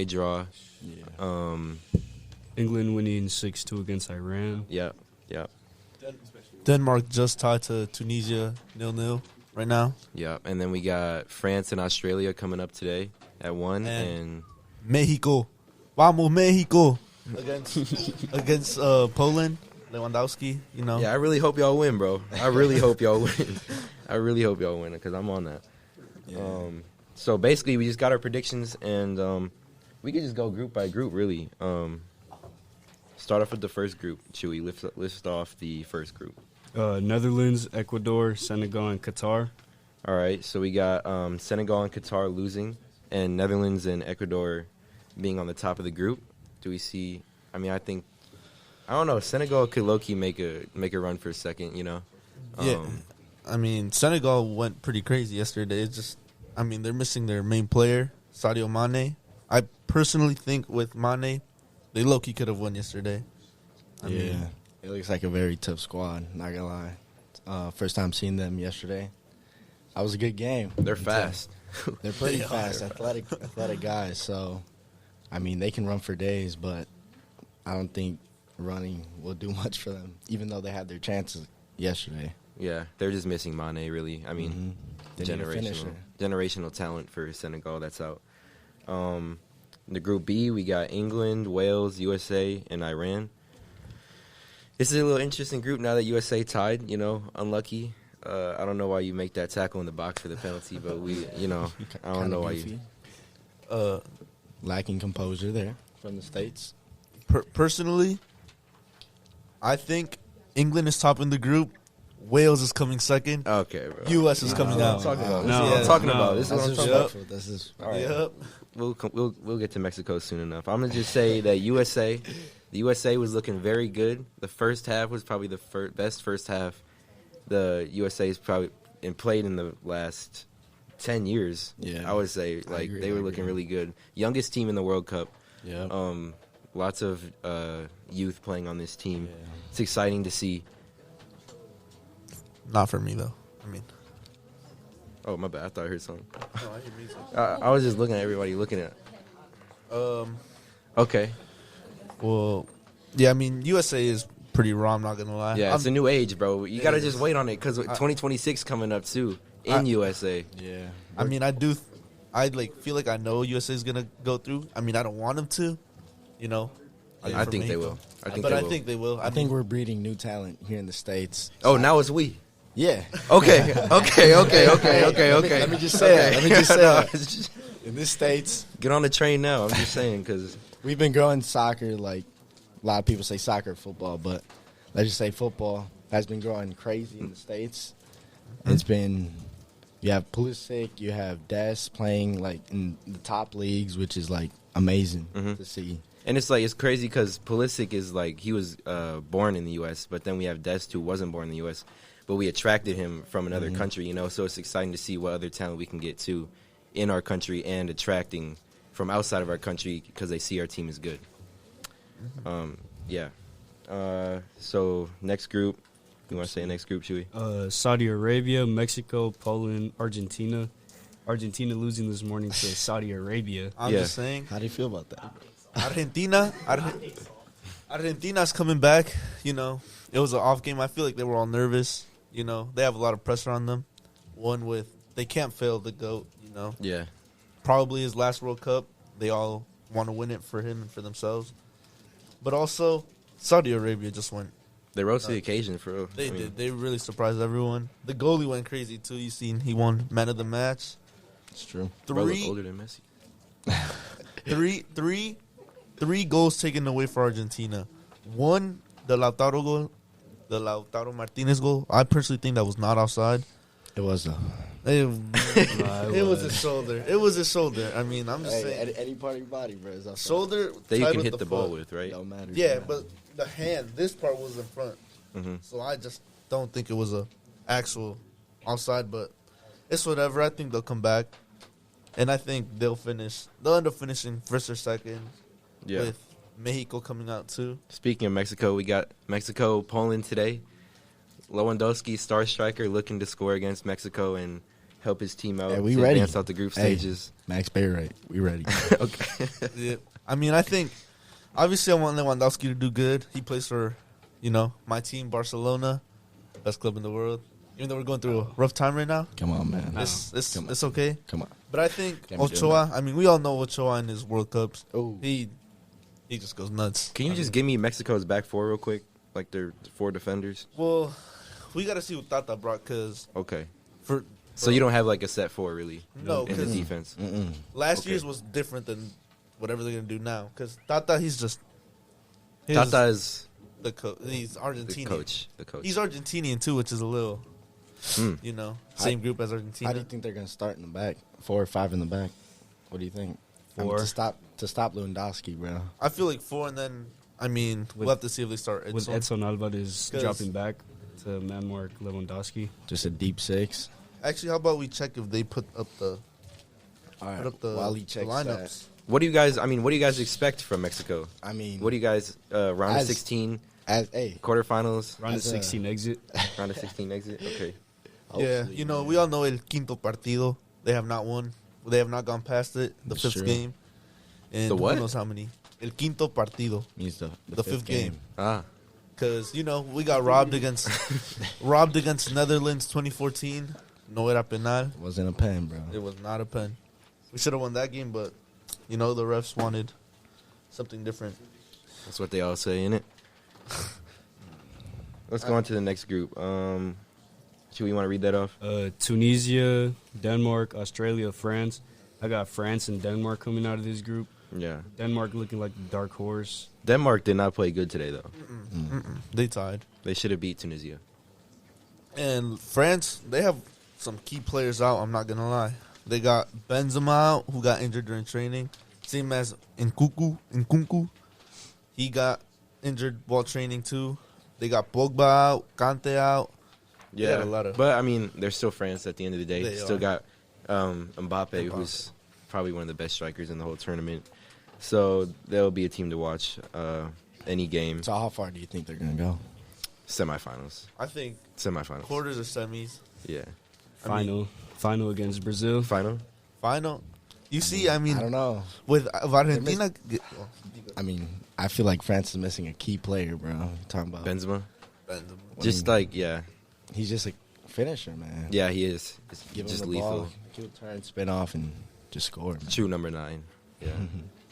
draw. Yeah. England winning 6-2 against Iran. Yep. Denmark just tied to Tunisia 0-0 right now. Yep. And then we got France and Australia coming up today at 1. And Mexico. Vamos, Mexico. Against Poland. Lewandowski, Yeah, I really hope y'all win, bro. I really hope y'all win. I really hope y'all win because I'm on that. Yeah. So basically, we just got our predictions, and we could just go group by group, really. Start off with the first group. Chuy, list off the first group. Netherlands, Ecuador, Senegal, and Qatar. All right, so we got Senegal and Qatar losing, and Netherlands and Ecuador being on the top of the group. Do we see? I mean, I don't know. Senegal could low-key make a run for a second, Yeah. I mean, Senegal went pretty crazy yesterday. It's just, they're missing their main player, Sadio Mane. I personally think with Mane, they low-key could have won yesterday. I mean, it looks like a very tough squad, not gonna lie. First time seeing them yesterday. That was a good game. They're fast. They're pretty fast, athletic guys. So, they can run for days, but I don't think running will do much for them, even though they had their chances yesterday. Yeah, they're just missing Mane, really. I mean, generational talent for Senegal that's out. In the Group B, we got England, Wales, USA, and Iran. This is a little interesting group now that USA tied, unlucky. I don't know why you make that tackle in the box for the penalty, but I don't know why you... Lacking composure there from the States. Personally, I think England is top in the group. Wales is coming second. Okay, bro. U.S. is coming out. I'm talking about. No, This is what I'm talking no. about. This is what I'm talking about. This is All right. Yep. We'll get to Mexico soon enough. I'm gonna just say that the USA was looking very good. The first half was probably the best first half the USA's probably played in the last 10 years. Yeah. I would say like they were looking really good. Youngest team in the World Cup. Yeah. Lots of youth playing on this team. Yeah. It's exciting to see. Not for me though. I mean, oh my bad. I thought I heard something. no, I hear music. I was just looking at everybody looking at. Okay. Well, yeah. I mean, USA is pretty raw. I'm not gonna lie. Yeah, it's a new age, bro. You gotta just wait on it because 2026 coming up too in USA. Yeah. I mean, I like feel like I know USA is gonna go through. I mean, I don't want them to, you know. I think they will. I think they will. I think we're breeding new talent here in the States. Oh, now it's we. Yeah. Okay. Let me just say it. In the States, get on the train now. I'm just saying because we've been growing soccer. Like a lot of people say soccer, football, but let's just say football has been growing crazy in the States. It's been, you have Pulisic, you have Des playing like in the top leagues, which is like amazing to see. And it's like it's crazy because Pulisic is like he was born in the U.S., but then we have Dest who wasn't born in the U.S., but we attracted him from another country, you know. So it's exciting to see what other talent we can get to in our country and attracting from outside of our country because they see our team is good. So next group, you want to say next group, Chuy? Saudi Arabia, Mexico, Poland, Argentina. Argentina losing this morning to Saudi Arabia. I'm just saying. How do you feel about that? Argentina's coming back. You know, it was an off game. I feel like they were all nervous. You know, they have a lot of pressure on them. They can't fail the GOAT. You know, Yeah. probably his last World Cup. They all want to win it for him and for themselves. But also, Saudi Arabia just went. They rose to the occasion for real. They did. They really surprised everyone. The goalie went crazy too. You seen he won man of the match. It's true. Bro look older than Messi. Three goals taken away for Argentina. One, the Lautaro goal, the Lautaro Martinez goal. I personally think that was not offside. It was It was a shoulder. It was a shoulder. I mean, I'm just saying. Any part of your body, bro, is offside. Shoulder That you tied can with hit the ball foot. with, right? Don't matter. Yeah, but the hand, this part was in front. So I just don't think it was a actual offside, but it's whatever. I think they'll come back. And I think they'll end up finishing first or second with Mexico coming out too. Speaking of Mexico, we got Mexico, Poland today. Lewandowski, star striker, looking to score against Mexico and help his team out. Hey, we to ready. advance out the group stages. Max Bay, right? We ready. Okay. Yeah. I mean, I think, obviously I want Lewandowski to do good. He plays for, my team, Barcelona, best club in the world. Even though we're going through a rough time right now. Come on, man. It's okay. Come on. But I think Can't be doing Ochoa, I mean, we all know Ochoa in his World Cups. Ooh. He just goes nuts. Can you just give me Mexico's back four real quick? Like their four defenders? Well, we got to see what Tata brought because Okay. So you don't have like a set four really No, in the 'cause- defense? last Okay. year's was different than whatever they're going to do now. Because Tata, he's just... Tata is he's Argentinian. the coach. He's Argentinian too, which is a little, same group as Argentina. How do you think they're going to start in the back? 4 or 5 in the back. What do you think? Four. To stop Lewandowski, bro. I feel like 4, and then we'll have to see if they start With Edson Alvarez 'Cause- dropping back to man-mark Lewandowski. Just a deep 6. Actually, how about we check if they put up the All right. put up the, While he the checks lineups? What do you guys expect from Mexico? that, I mean, What do you guys round of As- 16, hey, quarterfinals, Round of As a- 16 exit. round of 16 exit? Okay. Yeah, hopefully, we all know El Quinto Partido. They have not won. They have not gone past it. The That's fifth true. game. And The what? Who knows how many? El Quinto Partido. means The fifth game. Ah. Because, we got robbed against Netherlands 2014. No era penal. Wasn't a pen, bro. It was not a pen. We should have won that game, but, the refs wanted something different. That's what they all say, innit? Let's go on to the next group. Should we want to read that off? Tunisia, Denmark, Australia, France. I got France and Denmark coming out of this group. Yeah. Denmark looking like the dark horse. Denmark did not play good today, though. They tied. They should have beat Tunisia. And France, they have some key players out. I'm not gonna lie. They got Benzema out, who got injured during training. Same as Nkunku. He got injured while training too. They got Pogba out, Kante out. Yeah, a lot of. but I mean, they're still France at the end of the day. They Still are. got Mbappe, who's probably one of the best strikers in the whole tournament. So they'll be a team to watch any game. So how far do you think they're gonna go? Semifinals. I think Semifinals. quarters or semis. Yeah. Final against Brazil. Final. You see, I mean, I don't know. with Argentina, I mean, I feel like France is missing a key player, bro. You're talking about Benzema. Benzema. Just like, yeah. He's just a finisher, man. Yeah, he is. It's Give just him the lethal. ball, he'll turn, spin off, and just score. Man. True number 9. Yeah.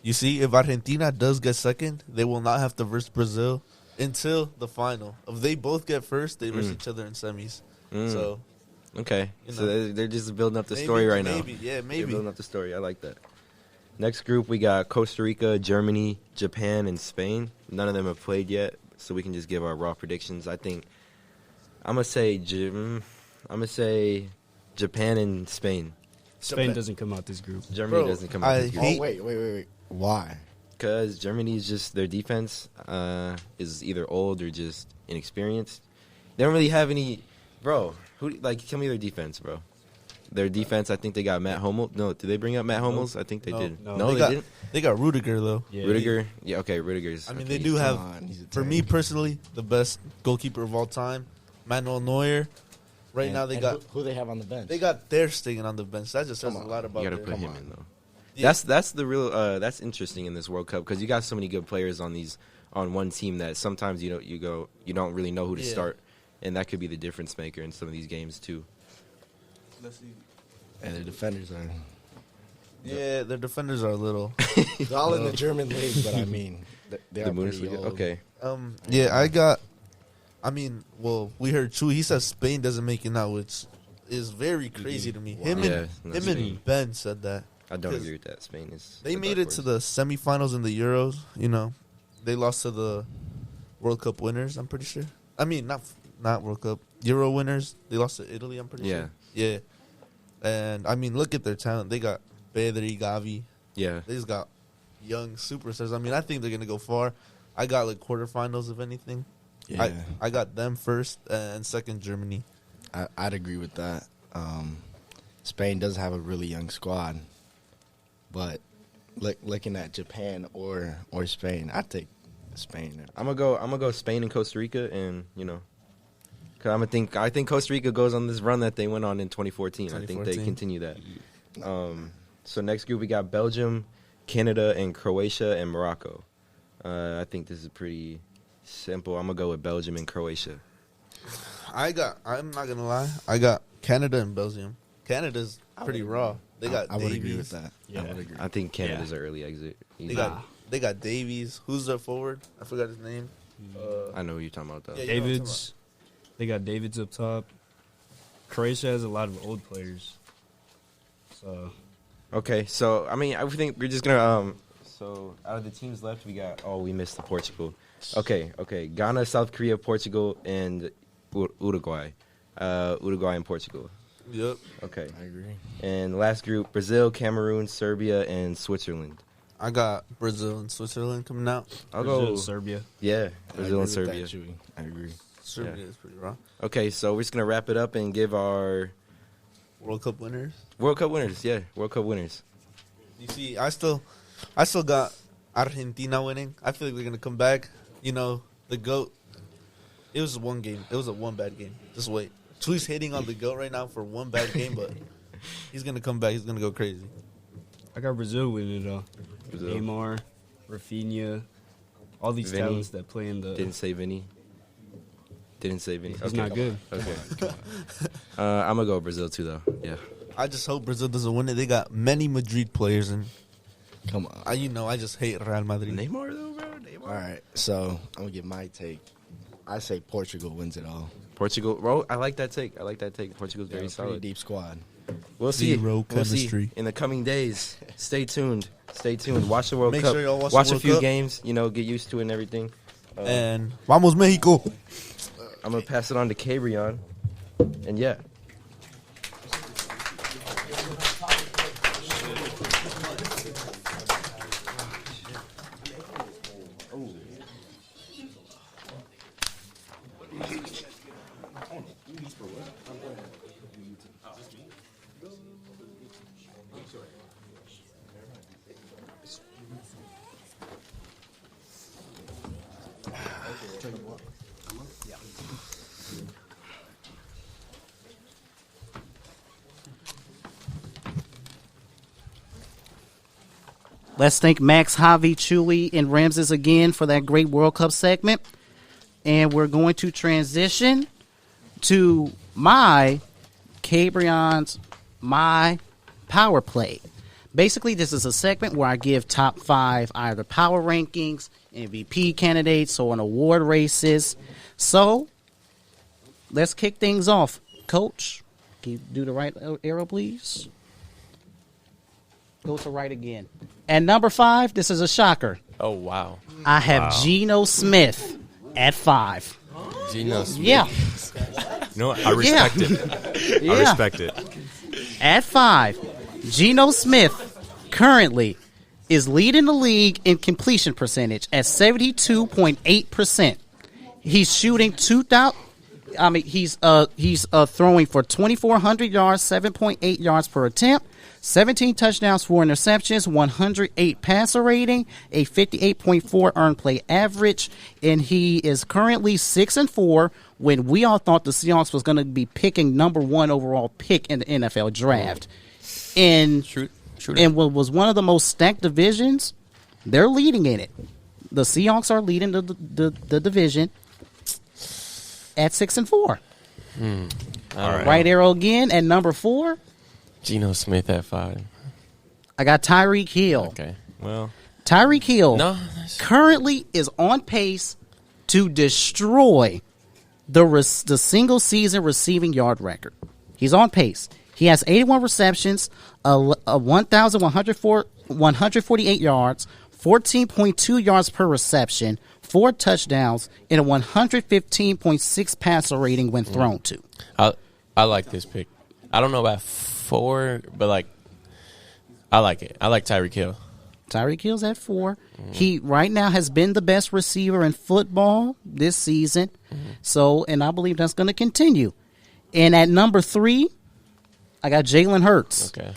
you see, if Argentina does get second, they will not have to verse Brazil until the final. If they both get first, they verse each other in semis. So, Okay. You So know. they're just building up the story right now. Maybe, yeah, They're maybe. building up the story. I like that. Next group, we got Costa Rica, Germany, Japan, and Spain. None of them have played yet, so we can just give our raw predictions. I think I'm gonna say Japan and Spain. Spain doesn't come out this group. Germany Bro, doesn't come out. I this group. hate- Oh, wait. Why? Because Germany is just their defense is either old or just inexperienced. They don't really have any, bro. Tell me their defense, bro. Their defense, I think they got Matt Hummels. No, did they bring up Matt Hummels? I think they did. No. They didn't. They got Rudiger though. Yeah, Rudiger, yeah, okay, Rudiger's. I mean, okay. they do have, on, he's a for me tank. personally, the best goalkeeper of all time, Manuel Neuer. Right now, they And got who they have on the bench. they got Ter Stegen on the bench. That just says a Come on. lot about You gotta their- put him in though. Yeah. That's the real. That's interesting in this World Cup because you got so many good players on one team that sometimes you don't really know who to Yeah. start, and that could be the difference maker in some of these games too. Let's see. and their defenders are Yeah, their defenders are a little. they're all in the German league, but I mean, they The are pretty Bundesliga. old. Okay. We heard Chuy. He says Spain doesn't make it now, which is very crazy to me. Him Yeah, no, and Spain. Ben said that. I don't 'Cause agree with that. Spain is. They the made dark it to horse. the semifinals in the Euros. You know, they lost to the World Cup winners. I'm pretty sure. I mean, not World Cup Euro winners. They lost to Italy. I'm pretty sure. Yeah. And I mean, look at their talent. They got Pedri, Gavi. Yeah. They just got young superstars. I mean, I think they're gonna go far. I got like quarterfinals, if anything. Yeah, I got them first and second Germany. I'd agree with that. Spain does have a really young squad, but looking at Japan or Spain, I'd take Spain. I'm gonna go Spain and Costa Rica, and cause I think Costa Rica goes on this run that they went on in 2014. I think they 2014. continue that. So next group we got Belgium, Canada, and Croatia and Morocco. I think this is pretty simple. I'm gonna go with Belgium and Croatia. I'm not gonna lie. I got Canada and Belgium. Canada's pretty raw. They got I would Davies. agree with that. Yeah. I would agree. I think Canada's an early exit. They got Davies. Who's their forward? I forgot his name. I know who you're talking about though. Yeah, you know what I'm Davids. They got Davids up top. Croatia has a lot of old players. So Okay, so I mean, I think we're just gonna. So out of the teams left, we missed the Portugal. Okay, Ghana, South Korea, Portugal, and Uruguay. Uruguay and Portugal. Yep. Okay, I agree. and the last group: Brazil, Cameroon, Serbia, and Switzerland. I got Brazil and Switzerland coming out. I'll Brazil, go. Serbia. Yeah, I Brazil agree and with Serbia. that, Chewy. I agree. Serbia is pretty raw. Okay, so we're just gonna wrap it up and give our World Cup winners. World Cup winners. Yeah, World Cup winners. You see, I still got Argentina winning. I feel like they're gonna come back. You know, the GOAT. It was one game. It was one bad game. Just wait. Chuy's hitting on the GOAT right now for one bad game, but he's gonna come back. He's gonna go crazy. I got Brazil winning it all. Brazil. Neymar, Rafinha, all these Vinny. talents that play in the. Didn't say Vinny. He's not good. Okay. I'm gonna go Brazil too, though. Yeah. I just hope Brazil doesn't win it. They got many Madrid players, and Come on. I just hate Real Madrid. Neymar though, bro. Neymar. All right, so I'm gonna give my take. I say Portugal wins it all. Portugal, bro. I like that take. Portugal's They have very a pretty solid. deep squad. We'll see. Zero We'll see chemistry. in the coming days. Stay tuned. Watch the World Make Cup. sure y'all watch watch the a World few Cup. games. Get used to it and everything. And vamos Mexico. I'm gonna pass it on to CaBreon. And yeah. Let's thank Max, Javi, Chuy, and Ramses again for that great World Cup segment. And we're going to transition to my CaBreon's My Power Play. Basically, this is a segment where I give top 5 either power rankings, MVP candidates, or an award races. So, let's kick things off. Coach, can you do the right arrow, please? Go to right again. At number 5, this is a shocker. Oh, wow. I have Geno Smith at 5. Geno Smith. Yeah. You know what? I respect it. Yeah. I respect it. At 5, Geno Smith currently is leading the league in completion percentage at 72.8%. He's shooting 2,000. I mean, he's throwing for 2,400 yards, 7.8 yards per attempt, 17 touchdowns, 4 interceptions, 108 passer rating, a 58.4 earned play average, and he is currently 6-4 when we all thought the Seahawks was going to be picking number 1 overall pick in the NFL draft. And what was one of the most stacked divisions, they're leading in it. The Seahawks are leading the division at 6-4. All right. Right arrow again at number 4. Geno Smith at 5. I got Tyreek Hill. Okay. Well, Tyreek Hill currently is on pace to destroy the single season receiving yard record. He's on pace. He has 81 receptions, 1,148 yards, 14.2 yards per reception, 4 touchdowns, and a 115.6 passer rating when thrown to. I like this pick. I don't know about 4, but I like it. I like Tyreek Hill. Tyreek Hill's at 4. He right now has been the best receiver in football this season. So, and I believe that's going to continue. And at number 3, I got Jalen Hurts. Okay.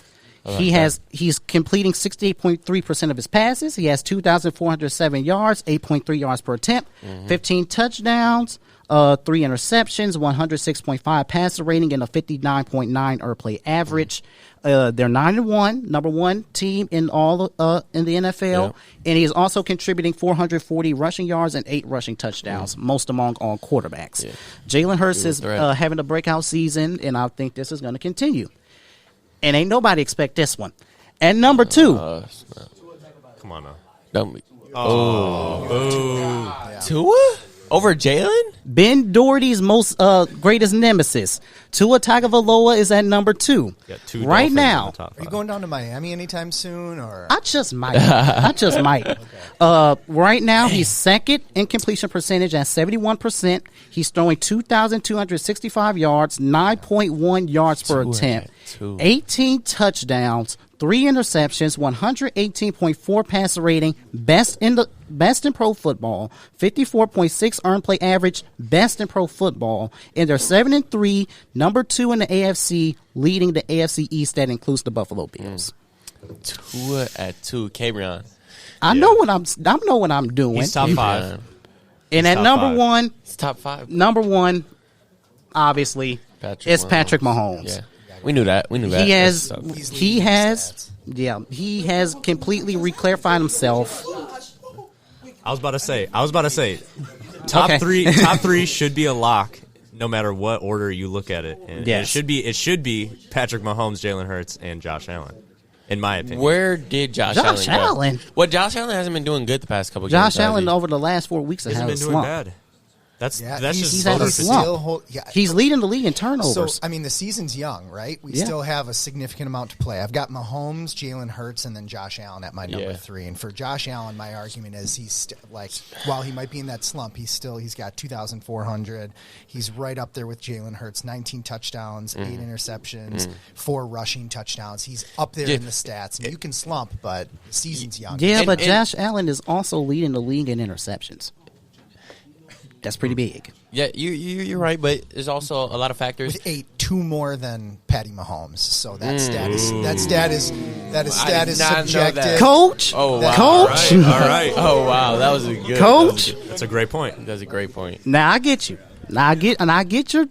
He's completing 68.3% of his passes. He has 2,407 yards, 8.3 yards per attempt, 15 touchdowns, 3 interceptions, 106.5 passer rating, and a 59.9 earned play average. They're 9-1, number 1 team in all in the NFL, and he is also contributing 440 rushing yards and 8 rushing touchdowns, most among all quarterbacks. Jalen Hurts is having a breakout season, and I think this is going to continue. And ain't nobody expect this one. And number 2. Come on now. Don't be. Tua? Over Jalen? Ben Doherty's most greatest nemesis. Tua Tagovailoa is at number 2. Right now. Are you going down to Miami anytime soon? Or I just might. Right now, he's second in completion percentage at 71%. He's throwing 2,265 yards, 9.1 yards per attempt, 18 touchdowns, 3 interceptions, 118.4 passer rating, best in pro football, 54.6 earned play average, best in pro football, and they're 7-3, number 2 in the AFC, leading the AFC East that includes the Buffalo Bills. Tua at 2, CaBreon. I know what I'm doing. He's top 5. And at number 1, it's top 5. Number 1, obviously, it's Patrick Mahomes. Yeah. We knew that. He has completely reclarified himself. I was about to say, top 3 should be a lock, no matter what order you look at it. And it should be Patrick Mahomes, Jalen Hurts, and Josh Allen, in my opinion. Where did Josh Allen go? Well, Josh Allen hasn't been doing good the past couple of games. Josh Allen over the last 4 weeks hasn't been doing bad. That's he's just at a voter slump. fatigue. He's leading the league in turnovers. So, I mean, the season's young, right? We still have a significant amount to play. I've got Mahomes, Jalen Hurts, and then Josh Allen at my number 3. And for Josh Allen, my argument is he's while he might be in that slump, he's got 2,400. He's right up there with Jalen Hurts, 19 touchdowns, 8 interceptions, 4 rushing touchdowns. He's up there in the stats. And you can slump, but the season's young. Yeah, but Josh Allen is also leading the league in interceptions. That's pretty big. Yeah, you're right, but there's also a lot of factors. With 8, 2 more than Patty Mahomes. So that stat is subjective. Coach. Oh wow. Coach. All right. Oh wow, that was a good Coach. That's a great point. That's a great point. Now I get you. I get your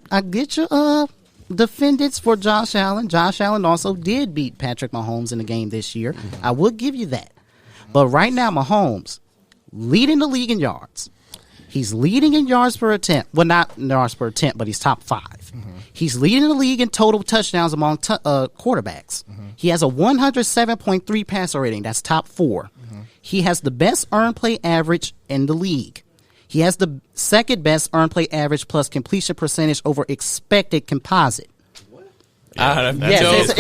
defendants for Josh Allen. Josh Allen also did beat Patrick Mahomes in the game this year. I will give you that. But right now, Mahomes leading the league in yards. He's leading in yards per attempt. Well, not yards per attempt, but he's top 5. He's leading the league in total touchdowns among quarterbacks. He has a 107.3 passer rating. That's top 4. He has the best earned play average in the league. He has the second best earned play average plus completion percentage over expected composite. It's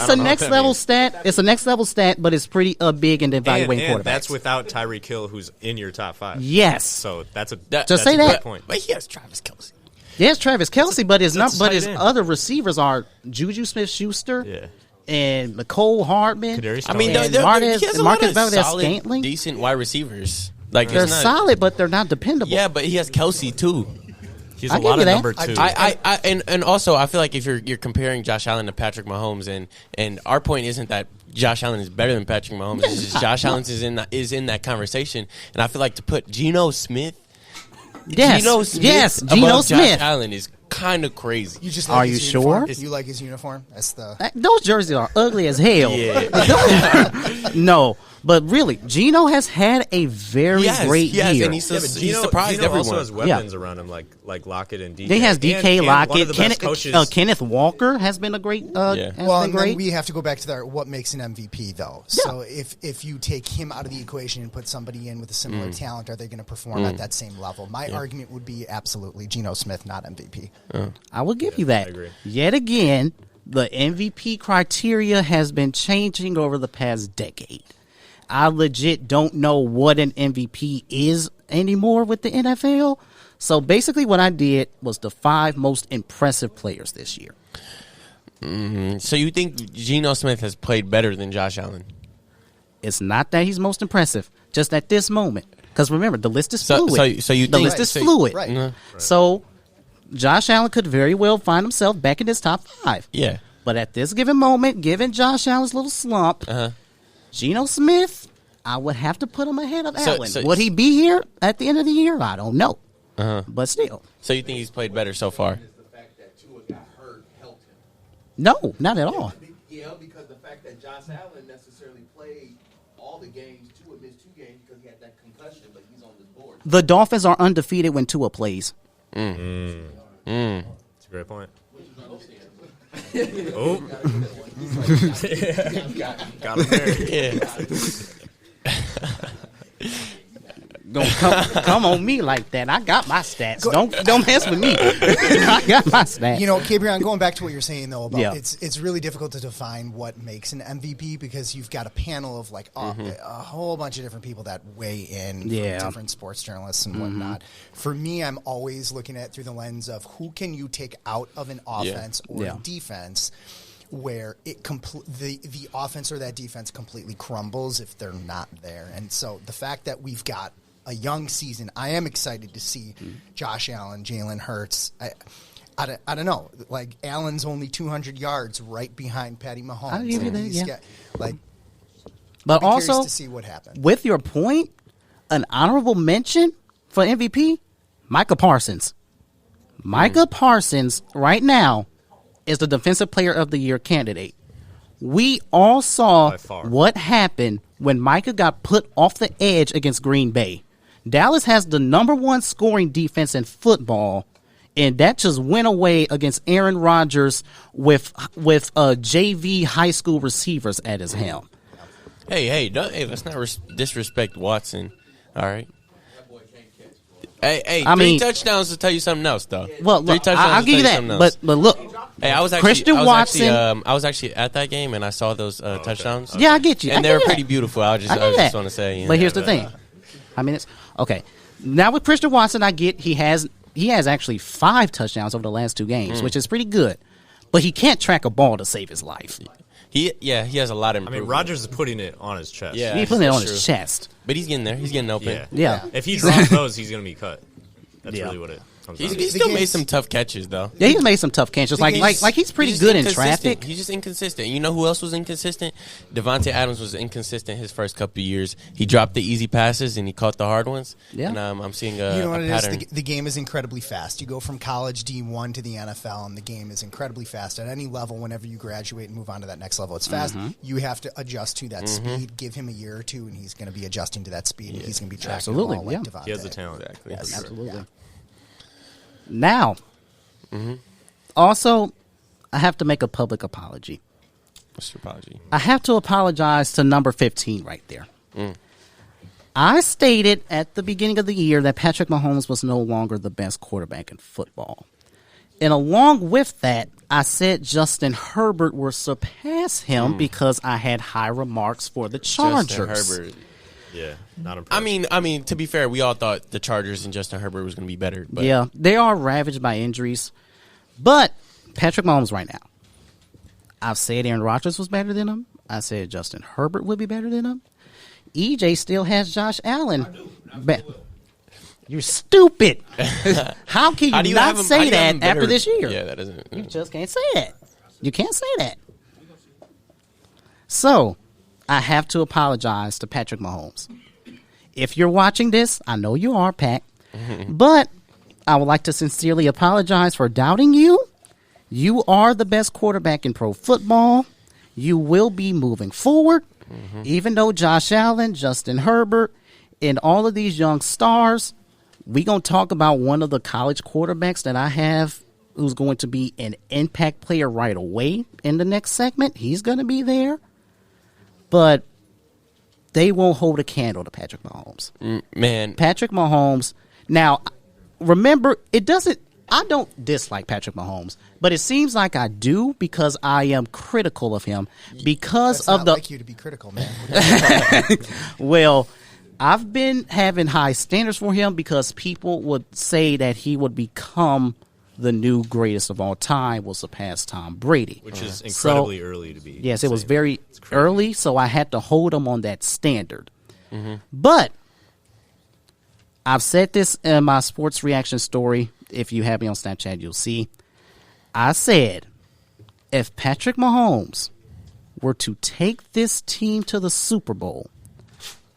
a next level stat. It's a next level stat, but it's pretty big in evaluating quarterbacks. And that's without Tyreek Hill, who's in your top 5. Yes. So that's a good point. But he has Travis Kelce. Yes, Travis Kelce, but his other receivers are Juju Smith-Schuster and Mecole Hardman. I mean, he has a lot of solid, decent wide receivers. Like they're solid, but they're not dependable. Yeah, but he has Kelce too. He's a lot of number 2. And also I feel like if you're comparing Josh Allen to Patrick Mahomes, and our point isn't that Josh Allen is better than Patrick Mahomes. It's just Josh Allen is in that conversation, and I feel like to put Geno Smith above Josh Allen is kind of crazy. You just are you sure? You like his uniform? That's those jerseys are ugly as hell. Yeah. No. But really, Geno has had a very great year. And he's surprised Geno everyone. also has weapons around him, like Lockett and DK. He has DK, Lockett. Kenneth Walker has been a great. Then we have to go back to what makes an MVP, though. Yeah. So if you take him out of the equation and put somebody in with a similar talent, are they going to perform at that same level? My argument would be absolutely Geno Smith, not MVP. I will give you that. I agree. Yet again, the MVP criteria has been changing over the past decade. I legit don't know what an MVP is anymore with the NFL. So basically what I did was the 5 most impressive players this year. So you think Geno Smith has played better than Josh Allen? It's not that he's most impressive, just at this moment. Because remember, the list is fluid. So you the think list is fluid. Right. Right. So Josh Allen could very well find himself back in his top 5. Yeah. But at this given moment, given Josh Allen's little slump, Geno Smith, I would have to put him ahead of Allen. Would he be here at the end of the year? I don't know. But still. So you think he's played better so far? No, not at all. Yeah, because the fact that Josh Allen necessarily played all the games, Tua missed 2 games because he had that concussion, but he's on the board. The Dolphins are undefeated when Tua plays. That's a great point. Oh. Got him there. Don't come on me like that. I got my stats. Don't mess with me. I got my stats. You know, CaBreon, going back to what you're saying though about it's really difficult to define what makes an MVP because you've got a panel of like a whole bunch of different people that weigh in, from different sports journalists and whatnot. For me, I'm always looking at it through the lens of who can you take out of an offense or a defense where the offense or that defense completely crumbles if they're not there. And so the fact that we've got a young season, I am excited to see Josh Allen, Jalen Hurts. I don't know. Like, Allen's only 200 yards right behind Patty Mahomes. I'll give you that, but also, to see what happens. With your point, an honorable mention for MVP, Micah Parsons. Micah Parsons, right now, is the Defensive Player of the Year candidate. We all saw what happened when Micah got put off the edge against Green Bay. Dallas has the number 1 scoring defense in football, and that just went away against Aaron Rodgers with JV high school receivers at his helm. Hey, let's not disrespect Watson. All right. Hey, I three mean, touchdowns to tell you something else, though. Well, look, I'll give you that. But look, hey, I was actually at that game, and I saw those touchdowns. Yeah, I get you. And they were pretty beautiful. I just want to say. But here's the thing. I mean, it's okay. Now with Christian Watson, I get he has actually 5 touchdowns over the last 2 games, which is pretty good. But he can't track a ball to save his life. He has a lot of improvement. I mean, Rodgers is putting it on his chest. Yeah, he's putting it on his chest. But he's getting there. He's getting open. Yeah. If he drops those, he's going to be cut. That's really what it comes down to. He still made some tough catches, though. Yeah, he's made some tough catches. Like he's pretty good in traffic. He's just inconsistent. You know who else was inconsistent? Devontae Adams was inconsistent his first couple of years. He dropped the easy passes and he caught the hard ones. Yeah. And I'm seeing a you know what pattern. it is? The game is incredibly fast. You go from college D1 to the NFL, and the game is incredibly fast. At any level, whenever you graduate and move on to that next level, it's fast. You have to adjust to that speed. Give him a year or 2, and he's going to be adjusting to that speed. And he's going to be tracking the ball like Devontae. He has the talent. Exactly. Yes. Absolutely. Yeah. Now, also, I have to make a public apology. What's your apology? I have to apologize to number 15 right there. I stated at the beginning of the year that Patrick Mahomes was no longer the best quarterback in football. And along with that, I said Justin Herbert will surpass him because I had high remarks for the Chargers. Justin Herbert. Yeah, not impressed. I mean, to be fair, we all thought the Chargers and Justin Herbert was going to be better. But. Yeah, they are ravaged by injuries. But Patrick Mahomes right now, I've said Aaron Rodgers was better than him. I said Justin Herbert would be better than him. EJ still has Josh Allen. You're stupid. How can you not say that after this year? Yeah, that doesn't. You just can't say that. You can't say that. So, I have to apologize to Patrick Mahomes. If you're watching this, I know you are, Pat, but I would like to sincerely apologize for doubting you. You are the best quarterback in pro football. You will be moving forward, even though Josh Allen, Justin Herbert, and all of these young stars, we're going to talk about one of the college quarterbacks that I have who's going to be an impact player right away in the next segment. He's going to be there. But they won't hold a candle to Patrick Mahomes. Man. Patrick Mahomes. Now, remember, I don't dislike Patrick Mahomes, but it seems like I do because I am critical of him because That's of not the. like you to be critical, man. Well, I've been having high standards for him because people would say that he would become the new greatest of all time, will surpass Tom Brady. Which is incredibly early to be. Yes, it was very early, so I had to hold him on that standard. But I've said this in my sports reaction story. If you have me on Snapchat, you'll see. I said, if Patrick Mahomes were to take this team to the Super Bowl,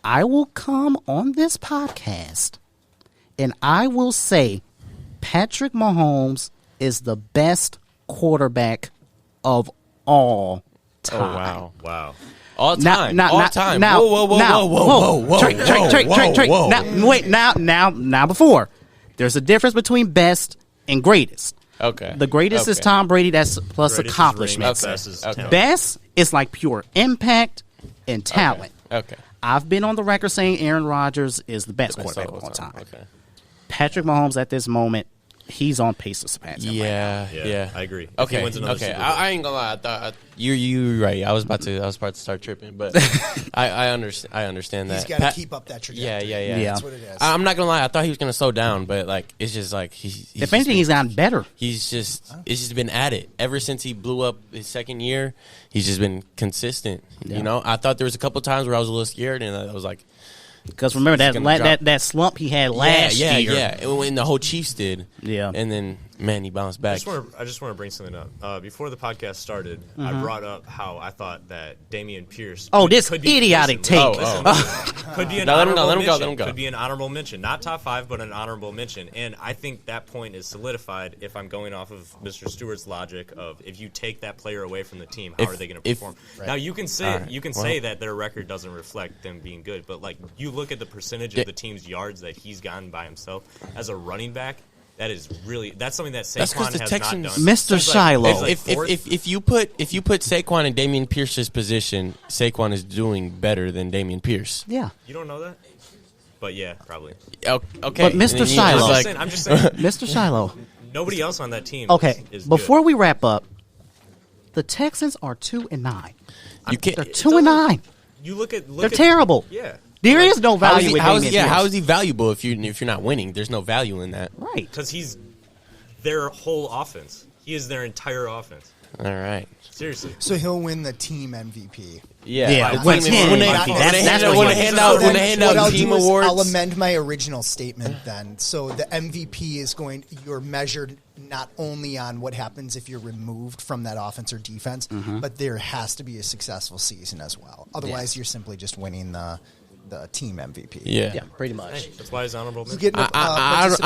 I will come on this podcast and I will say Patrick Mahomes is the best quarterback of all time. Oh, wow. All time. All time. Whoa. Trey. Now, before. There's a difference between best and greatest. Okay. The greatest is Tom Brady. That's plus accomplishments. Best is like pure impact and talent. Okay. I've been on the record saying Aaron Rodgers is the best quarterback of all time. Okay. Patrick Mahomes at this moment, he's on pace to surpass him. Yeah. I agree. Okay. I ain't gonna lie. I thought you're right. I was about to start tripping, but I understand that. He's got to keep up that trajectory. Yeah. That's what it is. I'm not gonna lie. I thought he was gonna slow down, but like it's just like he's if anything, he's gotten better. It's just been at it ever since he blew up his second year. He's just been consistent. Yeah. You know, I thought there was a couple times where I was a little scared, and I was like. Because remember that slump he had last year. Yeah, when the whole Chiefs did. Yeah. And then, man, he bounced back. I just want to bring something up. Before the podcast started, I brought up how I thought that Dameon Pierce could be idiotic take. Could be an honorable mention. Could be an honorable mention. Not top 5, but an honorable mention. And I think that point is solidified if I'm going off of Mr. Stewart's logic of if you take that player away from the team, how are they going to perform? Right. Now, you can say that their record doesn't reflect them being good, but like you look at the percentage of the team's yards that he's gotten by himself as a running back. That's something that Saquon has not done. Mr. Shiloh. If you put Saquon in Dameon Pierce's position, Saquon is doing better than Dameon Pierce. Yeah. You don't know that? But yeah, probably. Okay, But Mr. Shiloh, I'm just saying. Mr. Shiloh. Nobody else on that team. Okay, is before good. we wrap up, the Texans are 2-9. You can't. They're 2-9. You look at. They're terrible. Yeah. There is no value. How is he valuable if you're not winning? There's no value in that. Right. Because he's their whole offense. He is their entire offense. All right. Seriously. So he'll win the team MVP. Yeah. When they hand out team I'll awards. amend my original statement then. So the MVP is you're measured not only on what happens if you're removed from that offense or defense, but there has to be a successful season as well. Otherwise, you're simply just winning the team MVP. Yeah, pretty much. Hey, that's why he's honorable. I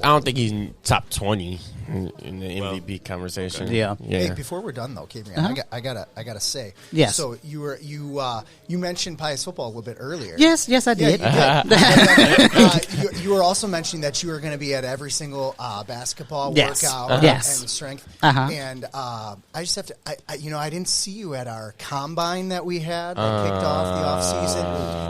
don't think he's in top 20 in the MVP conversation. Yeah. Hey, before we're done though, CaBreon, I gotta say. Yes. So you mentioned Pius football a little bit earlier. Yes, I did. You were also mentioning that you were going to be at every single basketball workout and strength. And I just have to, I didn't see you at our combine that we had that kicked off the off season,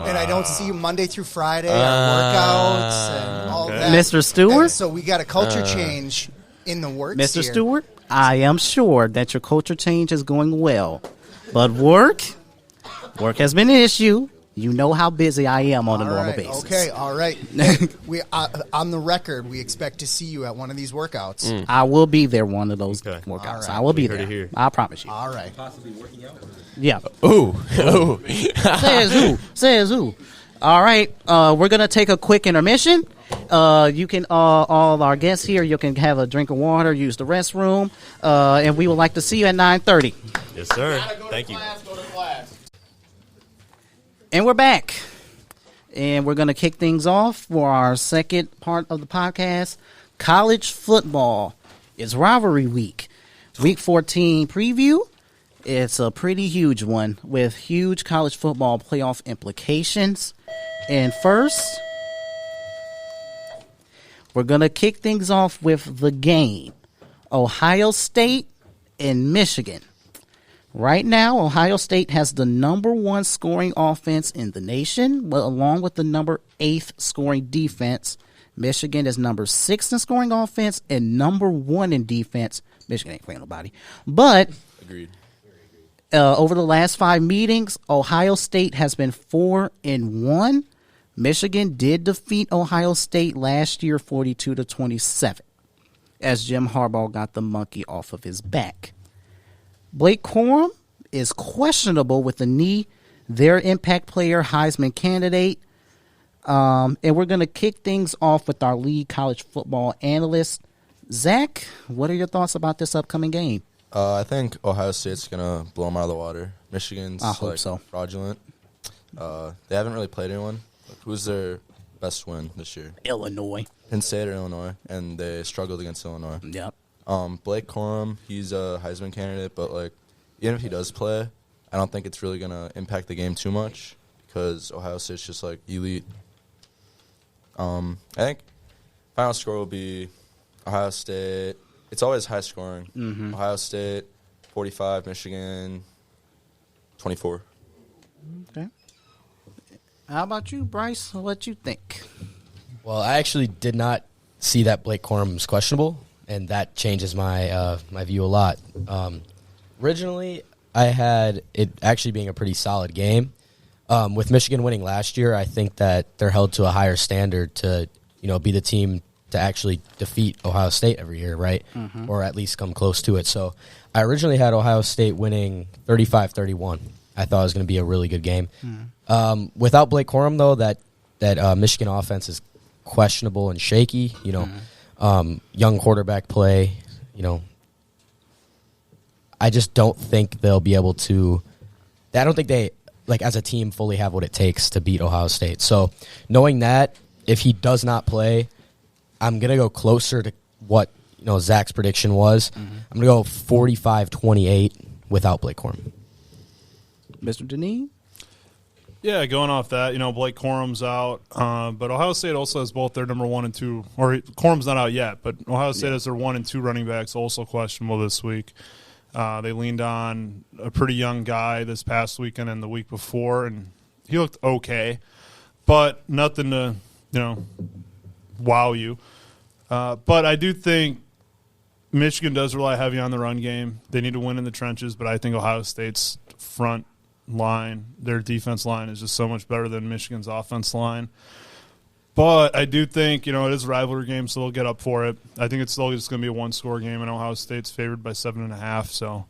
and I don't see you Monday through Friday at workouts and all that. Mr. Stewart. And so we got a culture change in the works. Mr. here. Stewart, I am sure that your culture change is going well, but work has been an issue. You know how busy I am on a normal basis. Okay, all right. Hey, we on the record, we expect to see you at one of these workouts. I will be there one of those workouts. Right. I will be there. I promise you. All right. Possibly working out. Yeah. Ooh. Says who? All right. We're gonna take a quick intermission. You can all our guests here. You can have a drink of water, use the restroom, and we would like to see you at 9:30. Yes, sir. Thank you. And we're back. And we're going to kick things off for our second part of the podcast. College football is rivalry week. Week 14 preview. It's a pretty huge one with huge college football playoff implications. And first, we're going to kick things off with the game. Ohio State and Michigan. Right now, Ohio State has the number 1 scoring offense in the nation, along with the number 8 scoring defense. Michigan is number 6 in scoring offense and number 1 in defense. Michigan ain't playing nobody. But Agreed. Over the last 5 meetings, Ohio State has been 4-1. Michigan did defeat Ohio State last year 42-27, as Jim Harbaugh got the monkey off of his back. Blake Corum is questionable with the knee. Their impact player, Heisman candidate. And we're going to kick things off with our lead college football analyst. Zach, what are your thoughts about this upcoming game? I think Ohio State's going to blow them out of the water. Michigan's fraudulent. They haven't really played anyone. Who's their best win this year? Illinois. Penn State or Illinois, and they struggled against Illinois. Yep. Blake Corum, he's a Heisman candidate, but even if he does play, I don't think it's really going to impact the game too much because Ohio State's just elite. I think final score will be Ohio State. It's always high scoring. Mm-hmm. Ohio State 45, Michigan 24. Okay. How about you, Bryce? What you think? Well, I actually did not see that Blake Corum was questionable, and that changes my my view a lot. Originally, I had it actually being a pretty solid game. With Michigan winning last year, I think that they're held to a higher standard to be the team to actually defeat Ohio State every year, right? Mm-hmm. Or at least come close to it. So I originally had Ohio State winning 35-31. I thought it was going to be a really good game. Mm-hmm. Without Blake Corum, though, that Michigan offense is questionable and shaky. Young quarterback play. I just don't think they'll be able to. I don't think they, as a team, fully have what it takes to beat Ohio State. So knowing that, if he does not play, I'm gonna go closer to what Zach's prediction was. Mm-hmm. I'm gonna go 45-28 without Blake Corum. Mr. Deneen? Yeah, going off that, Blake Corum's out, but Ohio State also has both their number 1 and 2, or Corum's not out yet, but Ohio State has their 1 and 2 running backs also questionable this week. They leaned on a pretty young guy this past weekend and the week before, and he looked okay, but nothing to wow you. But I do think Michigan does rely heavy on the run game. They need to win in the trenches, but I think Ohio State's front line, their defense line, is just so much better than Michigan's offense line. But I do think, it is a rivalry game, so they'll get up for it. I think it's still just going to be a one-score game, and Ohio State's favored by 7.5, so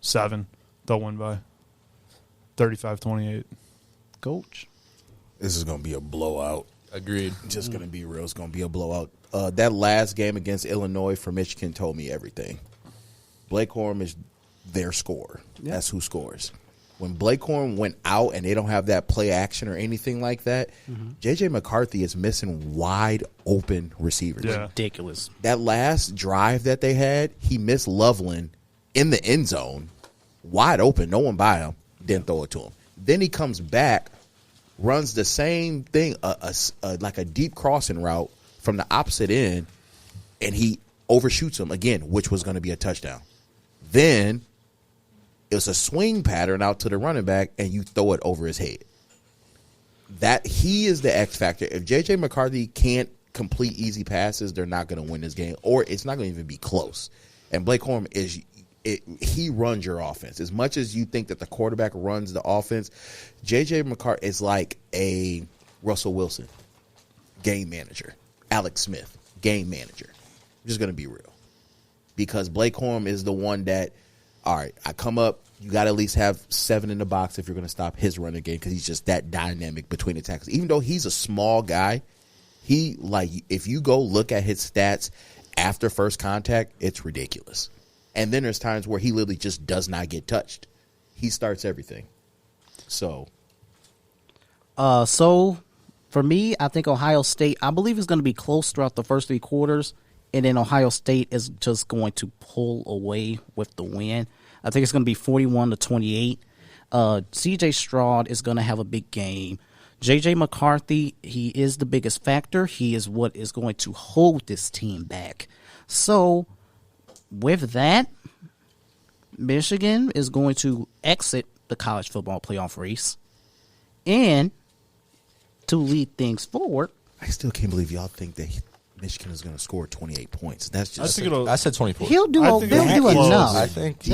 7. They'll win by 35-28. Coach. This is going to be a blowout. Agreed. Just going to be real. It's going to be a blowout. That last game against Illinois for Michigan told me everything. Blake Corum is their scorer. Yeah. That's who scores. When Blake Corum went out and they don't have that play action or anything like that, J.J. McCarthy is missing wide open receivers. Yeah. Ridiculous. That last drive that they had, he missed Loveland in the end zone, wide open, no one by him, didn't throw it to him. Then he comes back, runs the same thing, like a deep crossing route from the opposite end, and he overshoots him again, which was going to be a touchdown. Then it was a swing pattern out to the running back, and you throw it over his head. That he is the X factor. If J.J. McCarthy can't complete easy passes, they're not going to win this game, or it's not going to even be close. And Blake Corum he runs your offense. As much as you think that the quarterback runs the offense, J.J. McCarthy is like a Russell Wilson, game manager. Alex Smith, game manager. I'm just going to be real. Because Blake Corum is the one that, all right, I come up, you got to at least have 7 in the box if you're going to stop his running game, because he's just that dynamic between the tackles. Even though he's a small guy, if you go look at his stats after first contact, it's ridiculous. And then there's times where he literally just does not get touched. He starts everything. So for me, I think Ohio State, I believe it's going to be close throughout the first 3 quarters, and then Ohio State is just going to pull away with the win. I think it's going to be 41-28. C.J. Stroud is going to have a big game. J.J. McCarthy, he is the biggest factor. He is what is going to hold this team back. So with that, Michigan is going to exit the college football playoff race. And to lead things forward, I still can't believe y'all think that Michigan is going to score 28 points. That's just. I said 24. He'll do enough. I think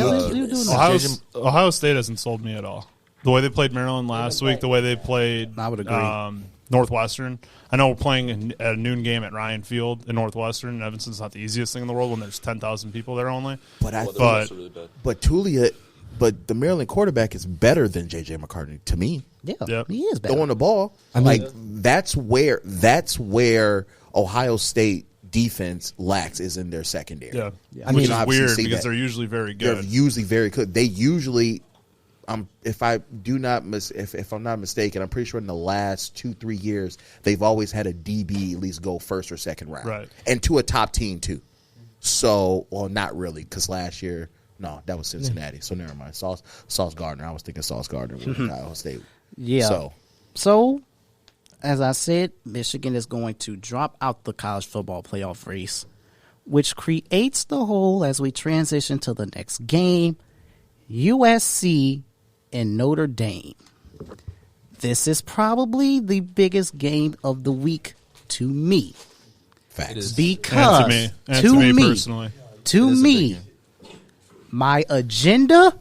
Ohio State hasn't sold me at all. The way they played Maryland last week, the way they played, I would agree. Northwestern. I know we're playing at a noon game at Ryan Field in Northwestern, and Evanston's not the easiest thing in the world when there's 10,000 people there only. But Tulia, but the Maryland quarterback is better than J.J. McCarthy to me. Yeah, he is better. Throwing the ball. That's where Ohio State defense lacks, is in their secondary. Yeah. Which is weird because they're usually very good. They're usually very good. They usually, if I'm not mistaken, I'm pretty sure in the last 2-3 years they've always had a DB at least go first or second round, right? And to a top team too. So, well, not really, because last year, no, that was Cincinnati. So never mind. Sauce Gardner. I was thinking Sauce Gardner with Ohio State. Yeah. So, as I said, Michigan is going to drop out the college football playoff race, which creates the hole as we transition to the next game, USC and Notre Dame. This is probably the biggest game of the week to me. Facts. Because to me, my agenda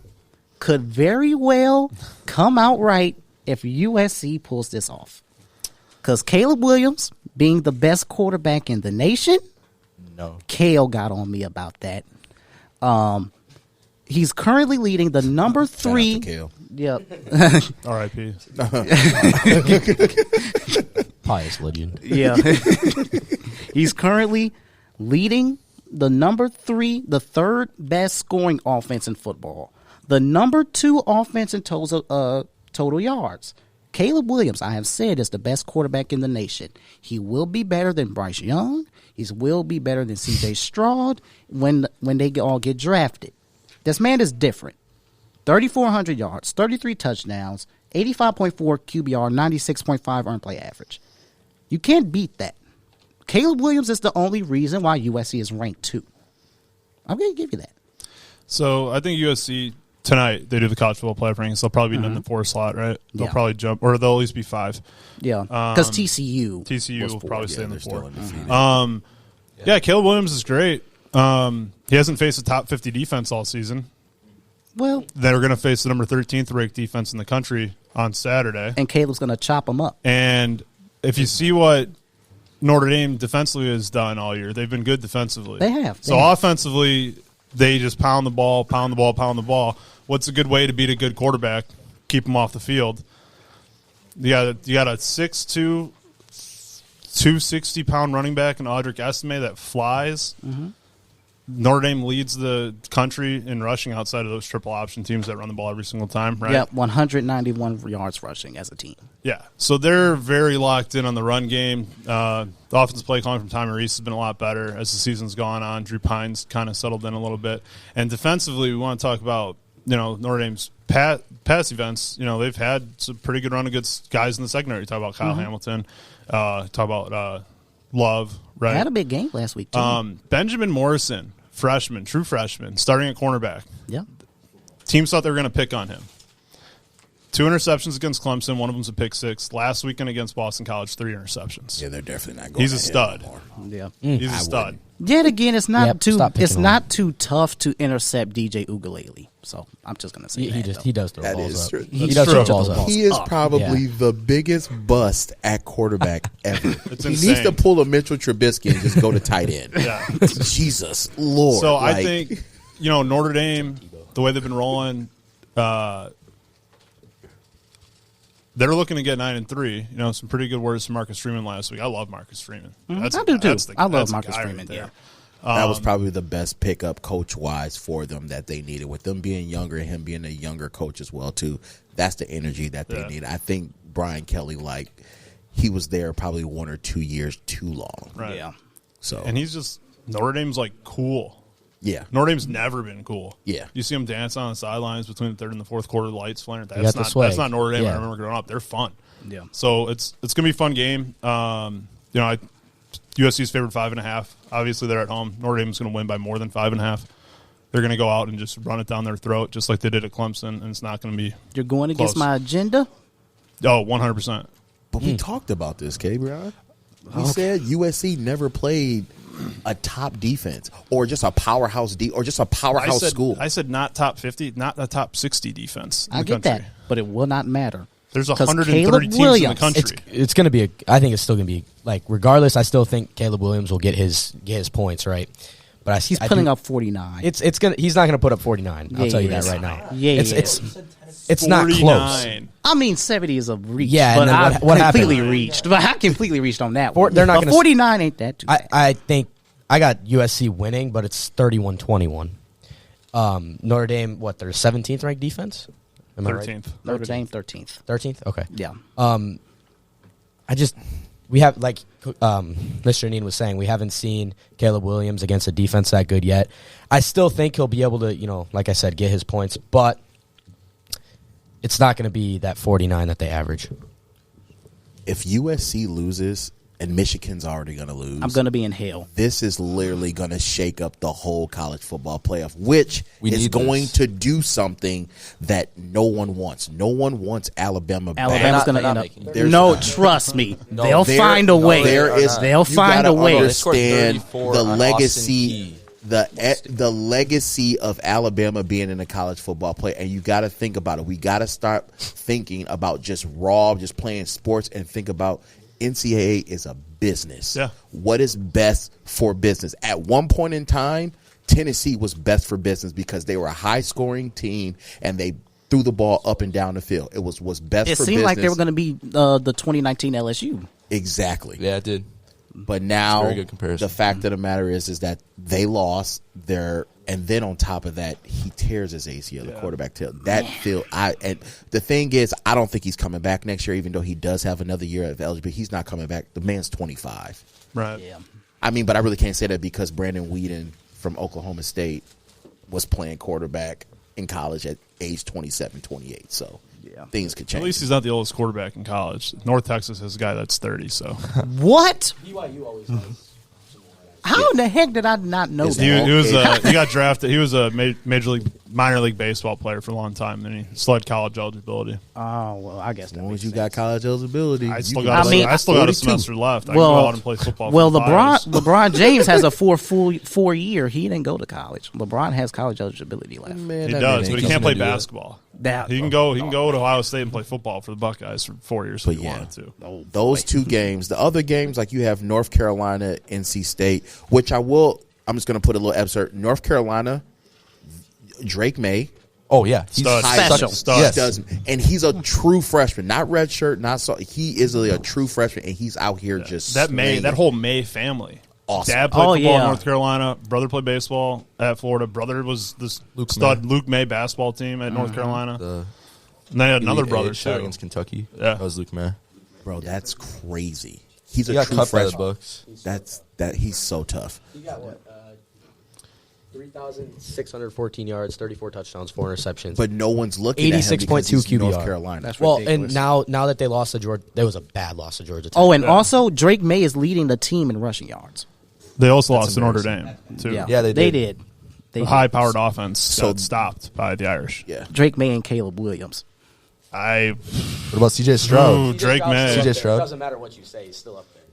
could very well come out right if USC pulls this off. Because Caleb Williams, being the best quarterback in the nation, Kale got on me about that. He's currently leading the number 3. Kale. Yep. R.I.P. Pius legend. Yeah. He's currently leading the number 3, the third best scoring offense in football. The number 2 offense in total yards. Caleb Williams, I have said, is the best quarterback in the nation. He will be better than Bryce Young. He will be better than C.J. Stroud when they all get drafted. This man is different. 3,400 yards, 33 touchdowns, 85.4 QBR, 96.5 earned play average. You can't beat that. Caleb Williams is the only reason why USC is ranked 2. I'm going to give you that. So I think USC tonight they do the college football playoff rankings. They'll probably be in the 4 slot, right? They'll probably jump, or they'll at least be 5. Yeah, because TCU will probably stay in the 4. Yeah, Caleb Williams is great. He hasn't faced a top 50 defense all season. Well, they're going to face the number 13th ranked defense in the country on Saturday, and Caleb's going to chop them up. And if you see what Notre Dame defensively has done all year, they've been good defensively. They have. Offensively, they just pound the ball. What's a good way to beat a good quarterback? Keep them off the field. You got a 6'2", 260-pound running back in Audric Estime that flies. Mm-hmm. Notre Dame leads the country in rushing outside of those triple option teams that run the ball every single time, right? Yep, 191 yards rushing as a team. Yeah, so they're very locked in on the run game. The offensive play calling from Tommy Reese has been a lot better as the season's gone on. Drew Pines kind of settled in a little bit. And defensively, we want to talk about, Notre Dame's pass events. They've had some pretty good run of good guys in the secondary. Talk about Kyle Hamilton. Talk about Love, right? Had a big game last week, too. Benjamin Morrison, true freshman, starting at cornerback. Yeah. Teams thought they were going to pick on him. 2 interceptions against Clemson. One of them's a pick 6. Last weekend against Boston College, 3 interceptions. Yeah, they're definitely not going. He's a stud. Yeah, he's a stud. Yet again, it's not too tough to intercept DJ Ugalele. So I'm just going to say he does throw balls up. True. He does throw balls up. He is probably the biggest bust at quarterback ever. It's he insane. needs to pull a Mitchell Trubisky and just go to tight end. Yeah. Jesus Lord. So I think Notre Dame, the way they've been rolling, they're looking to get 9-3. Some pretty good words from Marcus Freeman last week. I love Marcus Freeman. I do too. I love Marcus Freeman. Yeah. That was probably the best pickup coach-wise for them that they needed. With them being younger and him being a younger coach as well, too. That's the energy that they need. I think Brian Kelly, he was there probably 1 or 2 years too long. Right. Yeah. So and he's just Notre Dame's cool. Yeah. Notre Dame's never been cool. Yeah. You see them dance on the sidelines between the 3rd and the 4th quarter, lights flaring. That's not Notre Dame. I remember growing up. They're fun. Yeah. So it's gonna be a fun game. USC's favored 5.5. Obviously, they're at home. Notre Dame's going to win by more than 5.5. They're going to go out and just run it down their throat, just like they did at Clemson, and it's not going to be. You're going against close. my agenda? Oh, 100%. But we talked about this, CaBreon. We said USC never played a top defense or just a powerhouse school. I said not top 50, not a top 60 defense. I get that, but it will not matter. There's 130 teams in the country. It's going to be. I think it's still going to be regardless. I still think Caleb Williams will get his points right. But he's putting up 49. He's not going to put up 49. I'll tell you that right now. Yeah, it's not close. I mean, 70 is a reach. Yeah, but and then what completely happened? reached. But I completely reached on that one. They're not going 49 ain't that too bad. I think I got USC winning, but it's 31-21. Notre Dame, their 17th ranked defense? Am 13th. I right? Notre Dame 13th. 13th? Okay. Yeah. We have, Mr. Neen was saying, we haven't seen Caleb Williams against a defense that good yet. I still think he'll be able to, like I said, get his points, but it's not going to be that 49 that they average. If USC loses and Michigan's already going to lose, I'm going to be in hell. This is literally going to shake up the whole college football playoff, which is going to do something that no one wants. No one wants Alabama back. Alabama's going to end up. Trust me. They'll find a way. They'll find a way. Understand the legacy. The legacy of Alabama being in the college football play, and you got to think about it. We got to start thinking about just playing sports, and think about NCAA is a business. Yeah. What is best for business? At one point in time, Tennessee was best for business because they were a high-scoring team, and they threw the ball up and down the field. It was best for business. It seemed like they were going to be the 2019 LSU. Exactly. Yeah, it did. But now very good comparison. The fact of the matter is that they lost and then on top of that, he tears his ACL, the quarterback tail. And the thing is, I don't think he's coming back next year, even though he does have another year of eligibility. He's not coming back. The man's 25. Right. Yeah. I mean, but I really can't say that because Brandon Whedon from Oklahoma State was playing quarterback in college at age 27, 28. So things could change. At least he's not the oldest quarterback in college. North Texas has a guy that's 30. So what? BYU always has. How in the heck did I not know that? He got drafted. He was a Major League minor league baseball player for a long time. Then he still had college eligibility. Oh well, I guess as long as you got college eligibility, I still got a semester left. I can go out and play football. Well, for LeBron James has a 4 year. He didn't go to college. LeBron has college eligibility left. Man, he does, but he can't play basketball. He can go to Ohio State and play football for the Buckeyes for 4 years if he wanted to. Those 2 games. The other games, like you have North Carolina, NC State, which I'm just going to put a little absurd. North Carolina, Drake May. Oh yeah, he's special. Yes. And he's a true freshman, not red shirt, not so. He is a true freshman, and he's out here just that whole May family. Awesome. Dad played football in North Carolina. Brother played baseball at Florida. Brother was this Luke May basketball team at North Carolina. And they had another brother too against Kentucky. Yeah, that was Luke May. Bro, that's crazy. He's he a got true cut by the freshman. Bucks. He's so tough. He got what? 3,614 yards, 34 touchdowns, 4 interceptions. But no one's looking at him because he's North Carolina. That's well, ridiculous. and now that they lost to Georgia, there was a bad loss to Georgia Tech. Oh, and also Drake May is leading the team in rushing yards. They also lost to Notre Dame too. Yeah, they did. The high-powered offense got stopped by the Irish. Yeah, Drake May and Caleb Williams. What about CJ Stroud? Ooh, Drake May. CJ Stroud. It doesn't matter what you say; he's still up there.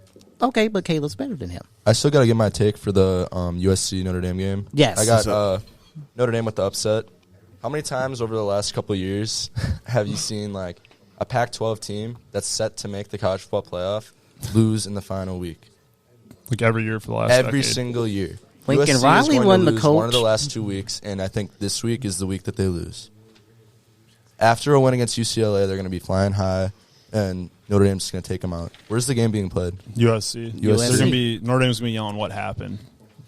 Okay, but Caleb's better than him. I still got to get my take for the USC Notre Dame game. Yes. I got Notre Dame with the upset. How many times over the last couple of years have you seen like a Pac-12 team that's set to make the college football playoff lose in the final week? Like every year for the last every decade. single year. Lincoln USC Riley won the coach. One of the last 2 weeks, and I think this week is the week that they lose. After a win against UCLA, they're going to be flying high, and Notre Dame's going to take them out. Where's the game being played? USC. They're going to be Notre Dame's going to be yelling what happened.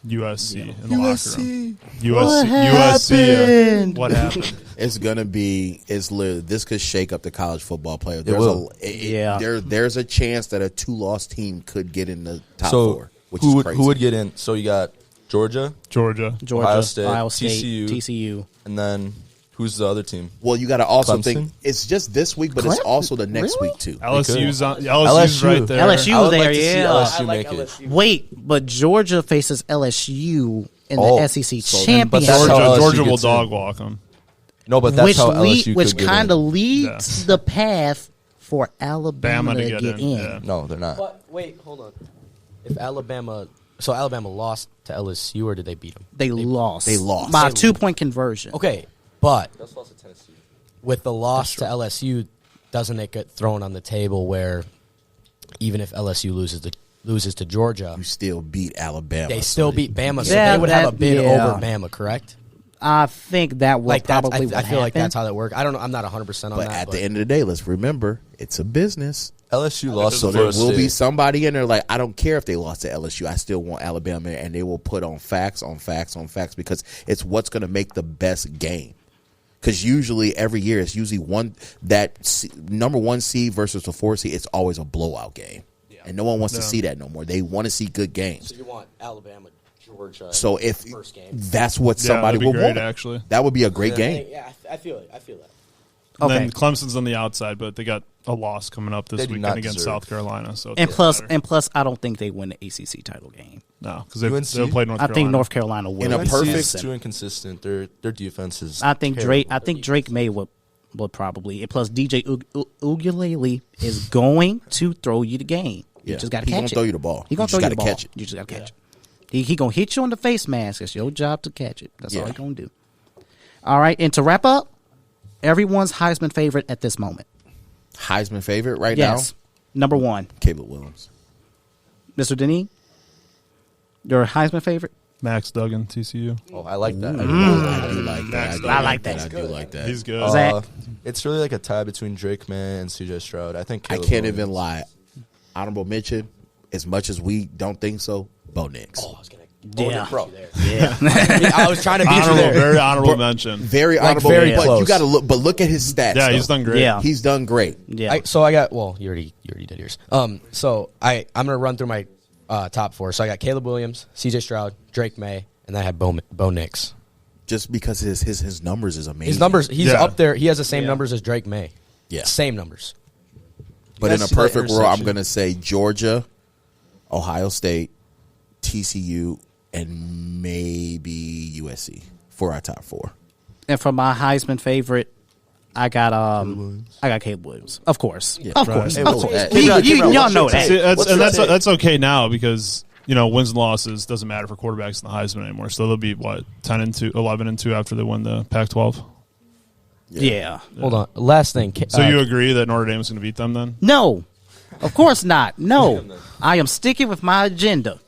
USC in the locker room. USC. What happened? It's gonna be. It's literally, this could shake up the college football player. There's a chance that a 2-loss team could get in the top 4. Which is crazy. Who would get in? So you got Georgia, Ohio State, TCU, and then who's the other team? Well, you got to also Clemson? think it's just this week, but it's also the next week too. LSU's right there. LSU's there, yeah. LSU make it. Wait, but Georgia faces LSU in the SEC championship. Georgia will dog walk them. No, but that's how LSU which kind of leads the path for Alabama to get in. Yeah. No, they're not. But wait, hold on. If Alabama lost to LSU, or did they beat them? They lost. They lost by a 2-point conversion. Okay, but That's lost to Tennessee. with the loss to LSU, doesn't it get thrown on the table where even if LSU loses to Georgia, you still beat Alabama. They still beat Bama, so they would have a bid over Bama, correct? I think that will probably I feel like that's how that works. I don't know. I'm not 100% on But that. at the end of the day, let's remember it's a business. LSU lost, so there will be somebody in there like, I don't care if they lost to LSU. I still want Alabama, and they will put on facts on facts on facts because it's what's going to make the best game. Because usually every year it's usually number 1 seed versus the 4 seed. It's always a blowout game, and no one wants to see that no more. They want to see good games. So you want Alabama, Georgia. So if first game. that's what somebody would want, actually, that would be a great game. Yeah, I feel it. I feel that. And then Clemson's on the outside, but they got a loss coming up this weekend against South Carolina. So plus, I don't think they win the ACC title game. No, because they'll play North Carolina. I think North Carolina will. In a perfect, it's too inconsistent. Their defense is. I think Drake May would probably. And plus, DJ Uiagalelei is going to throw you the game. You just got to catch it. He's going to throw you the ball. He's going to throw you the ball. Catch it. You just got to catch it. He going to hit you on the face mask. It's your job to catch it. That's all he's going to do. All right, and to wrap up, everyone's Heisman favorite at this moment. Heisman favorite right yes. now? Number 1. Caleb Williams. Mr. Denis, your Heisman favorite? Max Duggan, TCU. Oh, I like that. I do like that. I like that. I do like that. He's good. Zach? It's really like a tie between Drake May and CJ Stroud. I think Caleb I can't Williams. even lie. Honorable mention, as much as we don't think so, Bo Nix. Oh, I was gonna. Bro. Yeah. I was trying to beat you there. Very honorable mention. Very honorable, very but close. you got to look. But look at his stats. Yeah, though. he's done great. Yeah. He's done great. Yeah. So I got. Well, you already did yours. So I'm gonna run through my top 4. So I got Caleb Williams, C.J. Stroud, Drake May, and then I had Bo Nix. Just because his numbers is amazing. His numbers, he's up there. He has the same numbers as Drake May. Yeah, same numbers. But in a perfect world, I'm gonna say Georgia, Ohio State, TCU, and maybe USC for our top 4. And for my Heisman favorite, I got Caleb Williams. Of course. Yeah, of right. course. Hey, Of what's course. that? Y'all know that. See, that's okay now because wins and losses doesn't matter for quarterbacks in the Heisman anymore. So they'll be 10-2, 11-2 after they win the Pac-12. Yeah. Hold on. Last thing. So you agree that Notre Dame is going to beat them then? No. Of course not. No. I am sticking with my agenda.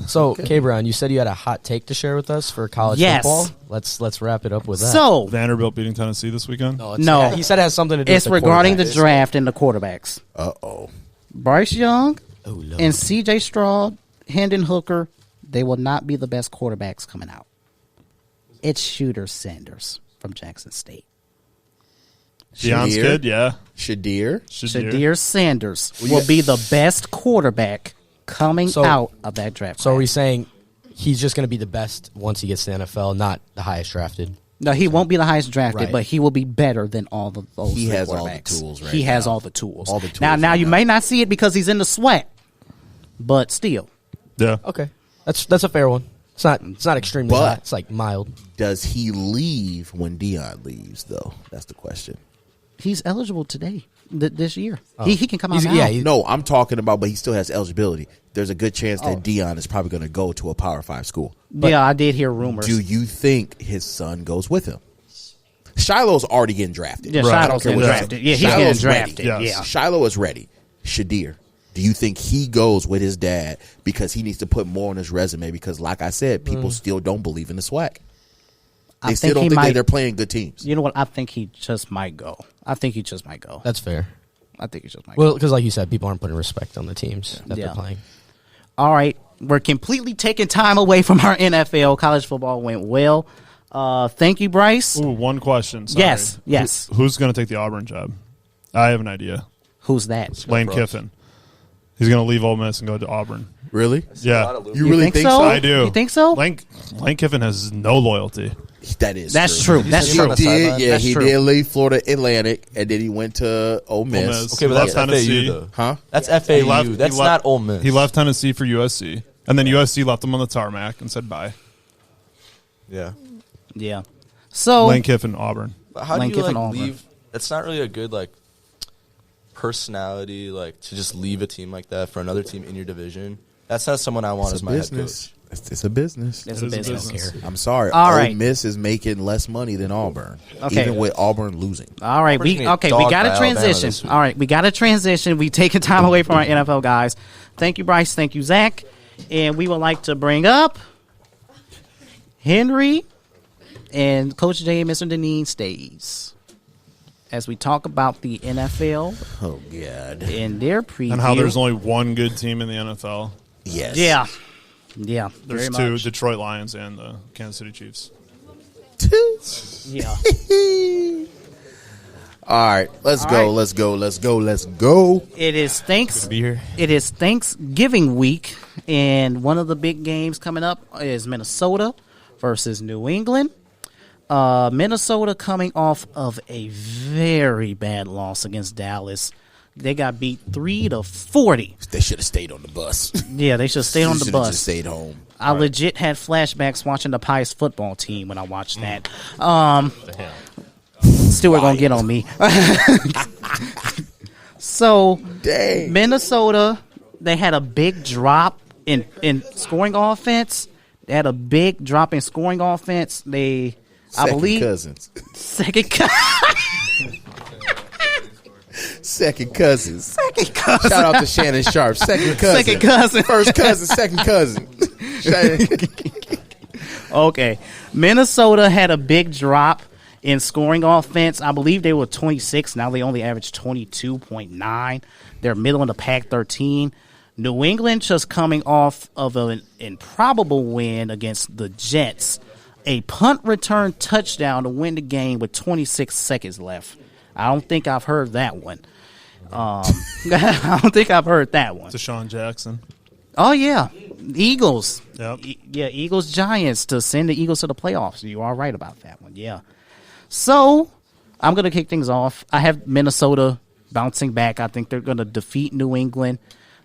So, CaBreon, you said you had a hot take to share with us for college football. Let's wrap it up with that. So Vanderbilt beating Tennessee this weekend? No. He said it has something to do with the regarding the quarterbacks. draft and the quarterbacks. Uh-oh. Bryce Young Lord. and C.J. Stroud, Hendon Hooker, they will not be the best quarterbacks coming out. It's Shooter Sanders from Jackson State. Deion's kid, yeah. Shadir Sanders will be the best quarterback coming out of that draft. So are we saying he's just going to be the best once he gets to the NFL, not the highest drafted? No, he won't be the highest drafted, Right. but he will be better than all of those. He has all the quarterbacks. tools right He has now. all the tools. All the tools Now right you may not see it because he's in the sweat, but still. Yeah. Okay. That's a fair one. It's not extremely But- hot. It's like mild. Does he leave when Deion leaves, though? That's the question. He's eligible today, this year. Oh. He can come out now. No, I'm talking about, but he still has eligibility. There's a good chance that Deion is probably going to go to a Power 5 school. Yeah, I did hear rumors. Do you think his son goes with him? Shiloh's already getting drafted. Yeah, I don't Shiloh's care getting what drafted. you say. Yeah, he's Shiloh's getting ready. drafted, yeah. Shiloh is ready. Shadir, do you think he goes with his dad because he needs to put more on his resume? Because, like I said, people still don't believe in the swag. They still don't think that they're playing good teams. You know what? I think he just might go. That's fair. I think he just might Well, go. because like you said, people aren't putting respect on the teams that they're playing. All right. We're completely taking time away from our NFL. College football went well. Thank you, Bryce. Ooh, one question. Sorry. Yes. Who's going to take the Auburn job? I have an idea. Who's that? Lane Kiffin. He's going to leave Ole Miss and go to Auburn. Really? Yeah. You really think so? I do. You think so? Lane Kiffin has no loyalty. That's true. That's true. He did, yeah, That's he true. did leave Florida Atlantic, and then he went to Ole Miss. Okay, but that's Tennessee. FAU, though. Huh? That's FAU. That's not Ole Miss. He left Tennessee for USC, and then USC left him on the tarmac and said bye. Yeah. Yeah. So Lane Kiffin, Auburn. But how do Lane you Kiffin, like Auburn. leave? That's not really a good like personality, like to just leave a team like that for another team in your division. That's not someone I want as my head coach. It's a business. It's a business. I'm sorry. All Ole right. Miss is making less money than Auburn, Okay. even with Auburn losing. All right, Auburn's we gonna get dogged got by to Alabama transition. this week. All right, we got to transition. We taking time away from our NFL guys. Thank you, Bryce. Thank you, Zach. And we would like to bring up Henry and Coach J and Mr. Deneen stays as we talk about the NFL. Oh God! In their preview And how there's only one good team in the NFL. Yes. Yeah. There's very two, much. Detroit Lions and the Kansas City Chiefs. Yeah. All right, let's All go. right. Let's go. It is Be here. It is Thanksgiving week, and one of the big games coming up is Minnesota versus New England. Minnesota coming off of a very bad loss against Dallas. They got beat 3-40. They should have stayed on the bus. Yeah, they should have stayed on the Should've bus. Just stayed home. I legit had flashbacks watching the Pius football team when I watched that. Stewart gonna get on me. So, Dang. Minnesota, they had a big drop in scoring offense. They had a big drop in scoring offense. I believe cousins. Second cousins. Second cousins. Second cousin. Shout out to Shannon Sharp. Second cousin. Second cousin. First cousin. Second cousin. Okay. Minnesota had a big drop in scoring offense. I believe they were 26. Now they only average 22.9. They're middle in the pack 13. New England just coming off of an improbable win against the Jets. A punt return touchdown to win the game with 26 seconds left. I don't think I've heard that one. I don't think I've heard that one. Deshaun Jackson. Oh, yeah. Eagles. Yep. Eagles Giants to send the Eagles to the playoffs. You are right about that one. Yeah. So, I'm going to kick things off. I have Minnesota bouncing back. I think they're going to defeat New England.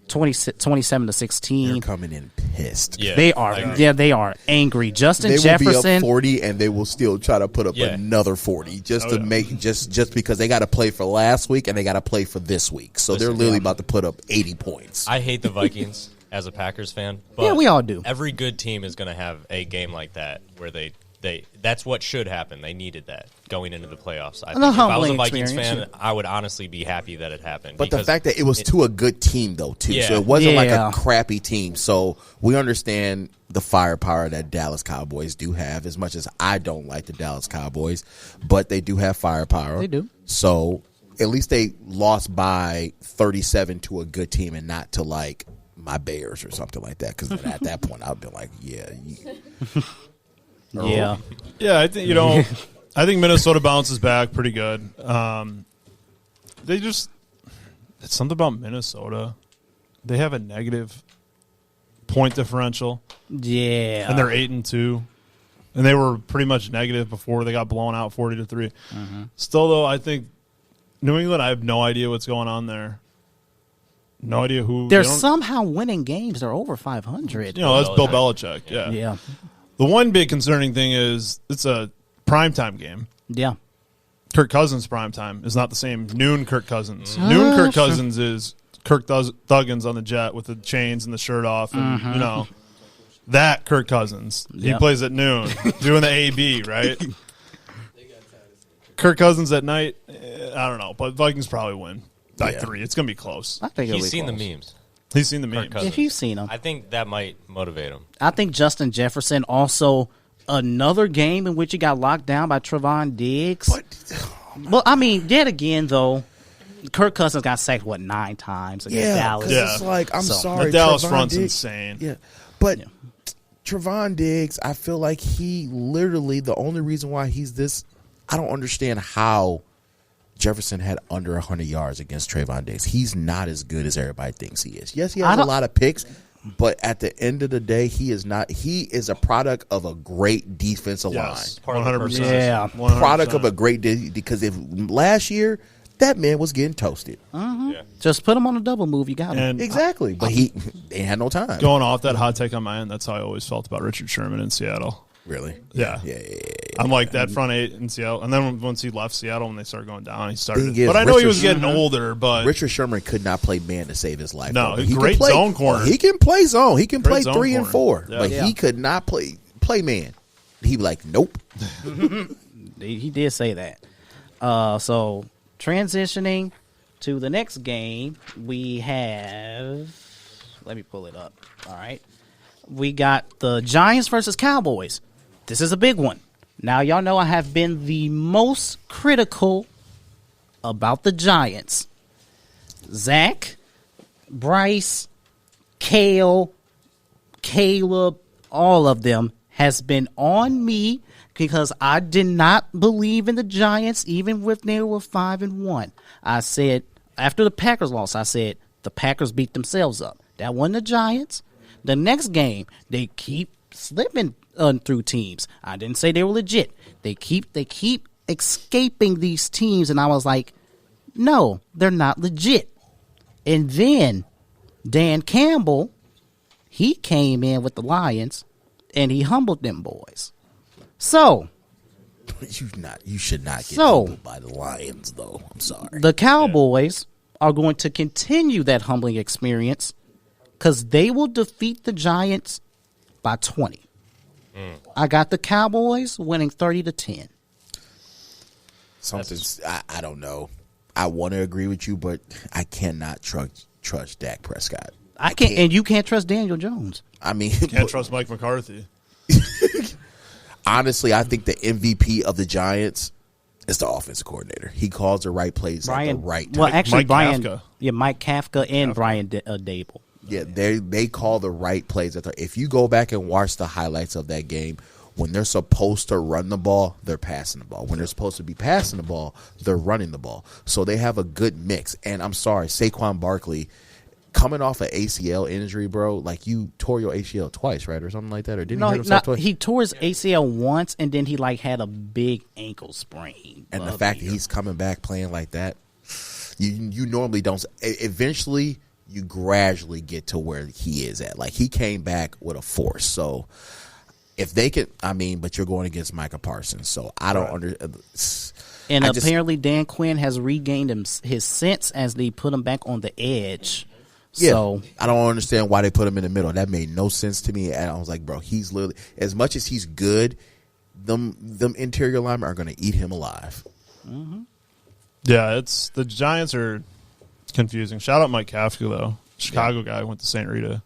27-16. They're coming in pissed. Yeah, they are. Yeah, they are angry. Justin Jefferson, will be up 40, and they will still try to put up another 40 just to make just because they got to play for last week and they got to play for this week. So they're literally about to put up 80 points. I hate the Vikings as a Packers fan. But we all do. Every good team is going to have a game like that where they that's what should happen. They needed that going into the playoffs. I think if I was a Vikings fan, I would honestly be happy that it happened. But the fact that it was to a good team, though, too. So it wasn't like a crappy team. So we understand the firepower that Dallas Cowboys do have, as much as I don't like the Dallas Cowboys. But they do have firepower. They do. So at least they lost by 37 to a good team and not to, like, my Bears or something like that. Because at that point, I'd be like, yeah. Yeah. Yeah, I think I think Minnesota bounces back pretty good. It's something about Minnesota. They have a negative point differential. Yeah. And they're 8-2. And they were pretty much negative before they got blown out 40-3. Mm-hmm. Still though, I think New England, I have no idea what's going on there. No idea who they're somehow winning games. They're over 500. That's Bill Belichick. Yeah. Yeah. The one big concerning thing is it's a primetime game. Yeah. Kirk Cousins' primetime is not the same noon Kirk Cousins. Noon Kirk Cousins is Kirk Thuggins on the jet with the chains and the shirt off. And, that Kirk Cousins. He plays at noon doing the AB, right? Kirk Cousins at night, I don't know. But Vikings probably win by 3. It's going to be close. I think he's seen the memes. He's seen the memes. If you've seen them. I think that might motivate him. I think Justin Jefferson also another game in which he got locked down by Trevon Diggs. Well, I mean, yet again, though, Kirk Cousins got sacked, 9 times against Dallas? Yeah, it's like, I'm sorry. The Dallas Trevon front's Diggs, insane. Yeah, but Trevon Diggs, I feel like he literally, the only reason why he's this, I don't understand how Jefferson had under 100 yards against Trevon Diggs. He's not as good as everybody thinks he is. Yes, he has a lot of picks, but at the end of the day, he is not. He is a product of a great defensive line. 100%. Yeah. 100%. Product of a great because if last year that man was getting toasted. Just put him on a double move. You got him. Exactly. But he had no time. Going off that hot take on my end, that's how I always felt about Richard Sherman in Seattle. Really? Yeah. I'm like that front 8 in Seattle. And then once he left Seattle, when they started going down, he started. But I know he was getting older. But Richard Sherman could not play man to save his life. No, he great play, zone corner. He can play zone. He can Great play 3 and 4. Yeah. But he could not play man. He'd be like, nope. He did say that. So transitioning to the next game, we have. Let me pull it up. All right. We got the Giants versus Cowboys. This is a big one. Now, y'all know I have been the most critical about the Giants. Zach, Bryce, Kale, Caleb, all of them has been on me because I did not believe in the Giants even when they were 5-1. I said, after the Packers loss, I said, the Packers beat themselves up. That wasn't the Giants. The next game, they keep slipping through teams. I didn't say they were legit. They keep escaping these teams, and I was like, no, they're not legit. And then Dan Campbell, he came in with the Lions, and he humbled them boys. So you should not get humbled by the Lions, though. I'm sorry. The Cowboys are going to continue that humbling experience because they will defeat the Giants by 20. I got the Cowboys winning 30-10. I don't know. I want to agree with you, but I cannot trust Dak Prescott. I can't, and you can't trust Daniel Jones. I mean, can't trust Mike McCarthy. Honestly, I think the MVP of the Giants is the offensive coordinator. He calls the right plays at the right time. Well, actually, Mike Kafka. Mike Kafka and Brian Dable. Yeah, they call the right plays. If you go back and watch the highlights of that game, when they're supposed to run the ball, they're passing the ball. When they're supposed to be passing the ball, they're running the ball. So they have a good mix. And I'm sorry, Saquon Barkley, coming off an ACL injury, bro, like you tore your ACL twice, right, or something like that, or didn't he hurt himself twice? He tore his ACL once, and then he had a big ankle sprain. And the fact that he's coming back playing like that, you normally don't. Eventually, you gradually get to where he is at. Like, he came back with a force. So if they could, but you're going against Micah Parsons. So I don't understand. And apparently Dan Quinn has regained his sense as they put him back on the edge. Yeah, so I don't understand why they put him in the middle. That made no sense to me. And I was like, bro, he's literally, as much as he's good, them interior linemen are going to eat him alive. Mm-hmm. Yeah, the Giants are confusing. Shout out Mike Kafka, though. Chicago guy, went to St. Rita.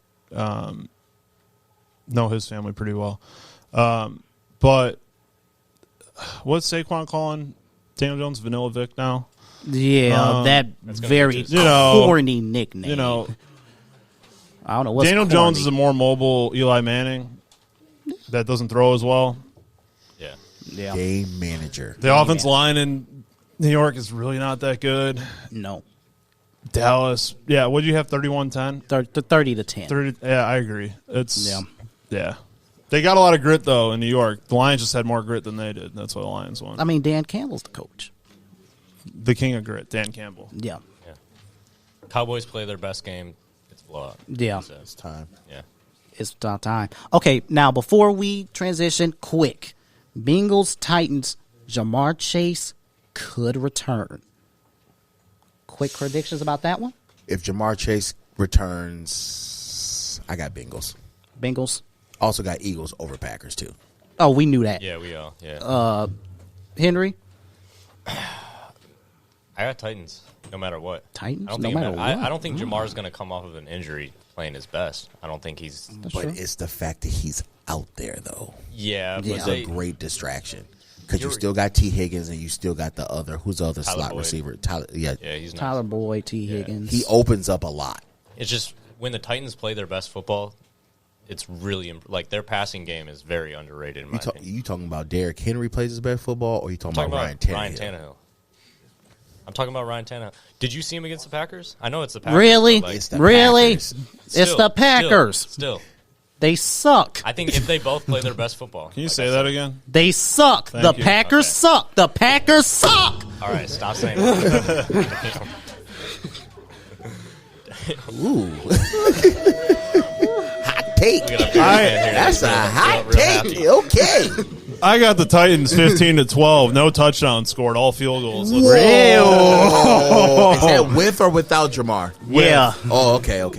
Know his family pretty well. But what's Saquon calling Daniel Jones? Vanilla Vic now? Yeah, that very corny nickname. I don't know what's Daniel corny. Jones is a more mobile Eli Manning that doesn't throw as well. Yeah. Game manager. The offensive line in New York is really not that good. No. Dallas. Yeah, what do you have, 31-10? 30-10. 30, yeah, I agree. Yeah. They got a lot of grit, though, in New York. The Lions just had more grit than they did. That's why the Lions won. Dan Campbell's the coach. The king of grit, Dan Campbell. Yeah. Cowboys play their best game. It's blowout. Yeah. So, it's time. Yeah. It's time. Okay, now before we transition, quick. Bengals, Titans, Jamar Chase could return. Quick predictions about that one? If Jamar Chase returns, I got Bengals. Bengals. Also got Eagles over Packers, too. Oh, we knew that. Yeah, we all. Yeah. Henry? I got Titans, no matter what. Titans? I don't think Jamar's going to come off of an injury playing his best. I don't think he's. But it's the fact that he's out there, though. Yeah. It's a great distraction. Because you still got T. Higgins and you still got the other. Who's the other slot receiver? Tyler. Yeah, he's nice. Tyler Boyd, T. Higgins. He opens up a lot. It's just when the Titans play their best football, it's really their passing game is very underrated. In my opinion. You talking about Derrick Henry plays his best football, or you talking about Ryan Tannehill? I'm talking about Ryan Tannehill. Did you see him against the Packers? I know it's the Packers. Really? It's the really? Packers. It's the Packers. Still. They suck. I think if they both play their best football. Can you say that again? They suck. The Packers suck. The Packers suck. All right, stop saying that. Ooh. Hot take. That's a hot take. Okay. I got the Titans 15-12. No touchdown scored. All field goals. Is that with or without Jamar? Yeah. Oh, okay. All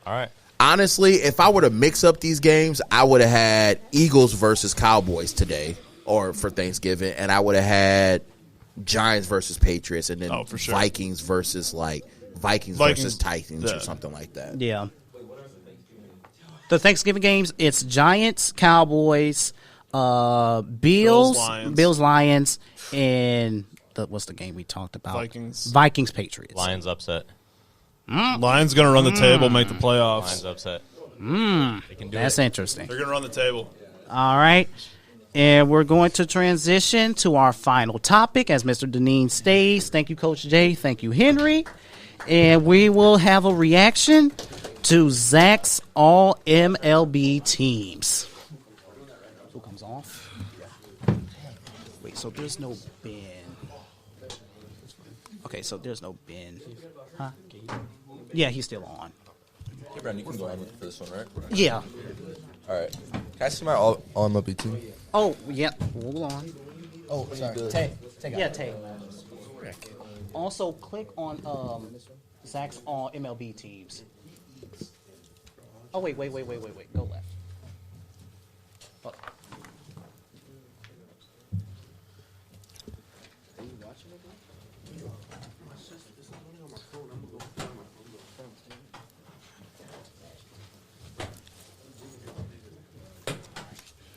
right. Honestly, if I were to mix up these games, I would have had Eagles versus Cowboys today or for Thanksgiving, and I would have had Giants versus Patriots, and then Vikings versus Vikings versus Titans or something like that. Yeah. The Thanksgiving games, it's Giants, Cowboys, Bills, Lions, and what's the game we talked about? Vikings, Patriots. Lions upset. Lions going to run the table, make the playoffs. Lions upset. They can do That's interesting. They're going to run the table. All right. And we're going to transition to our final topic as Mr. Deneen stays. Thank you, Coach Jay. Thank you, Henry. And we will have a reaction to Zach's all MLB teams. Who comes off? Wait, so there's no Ben. Okay, so there's no Ben. Huh? Yeah, he's still on. Hey, Brandon, you can go ahead with this one, right? Yeah. All right. Can I see my all MLB team? Oh, yeah. Hold on. Oh, sorry. Tay. Yeah, Tay. Also, click on Zach's all MLB teams. Oh, wait. Go left. Oh.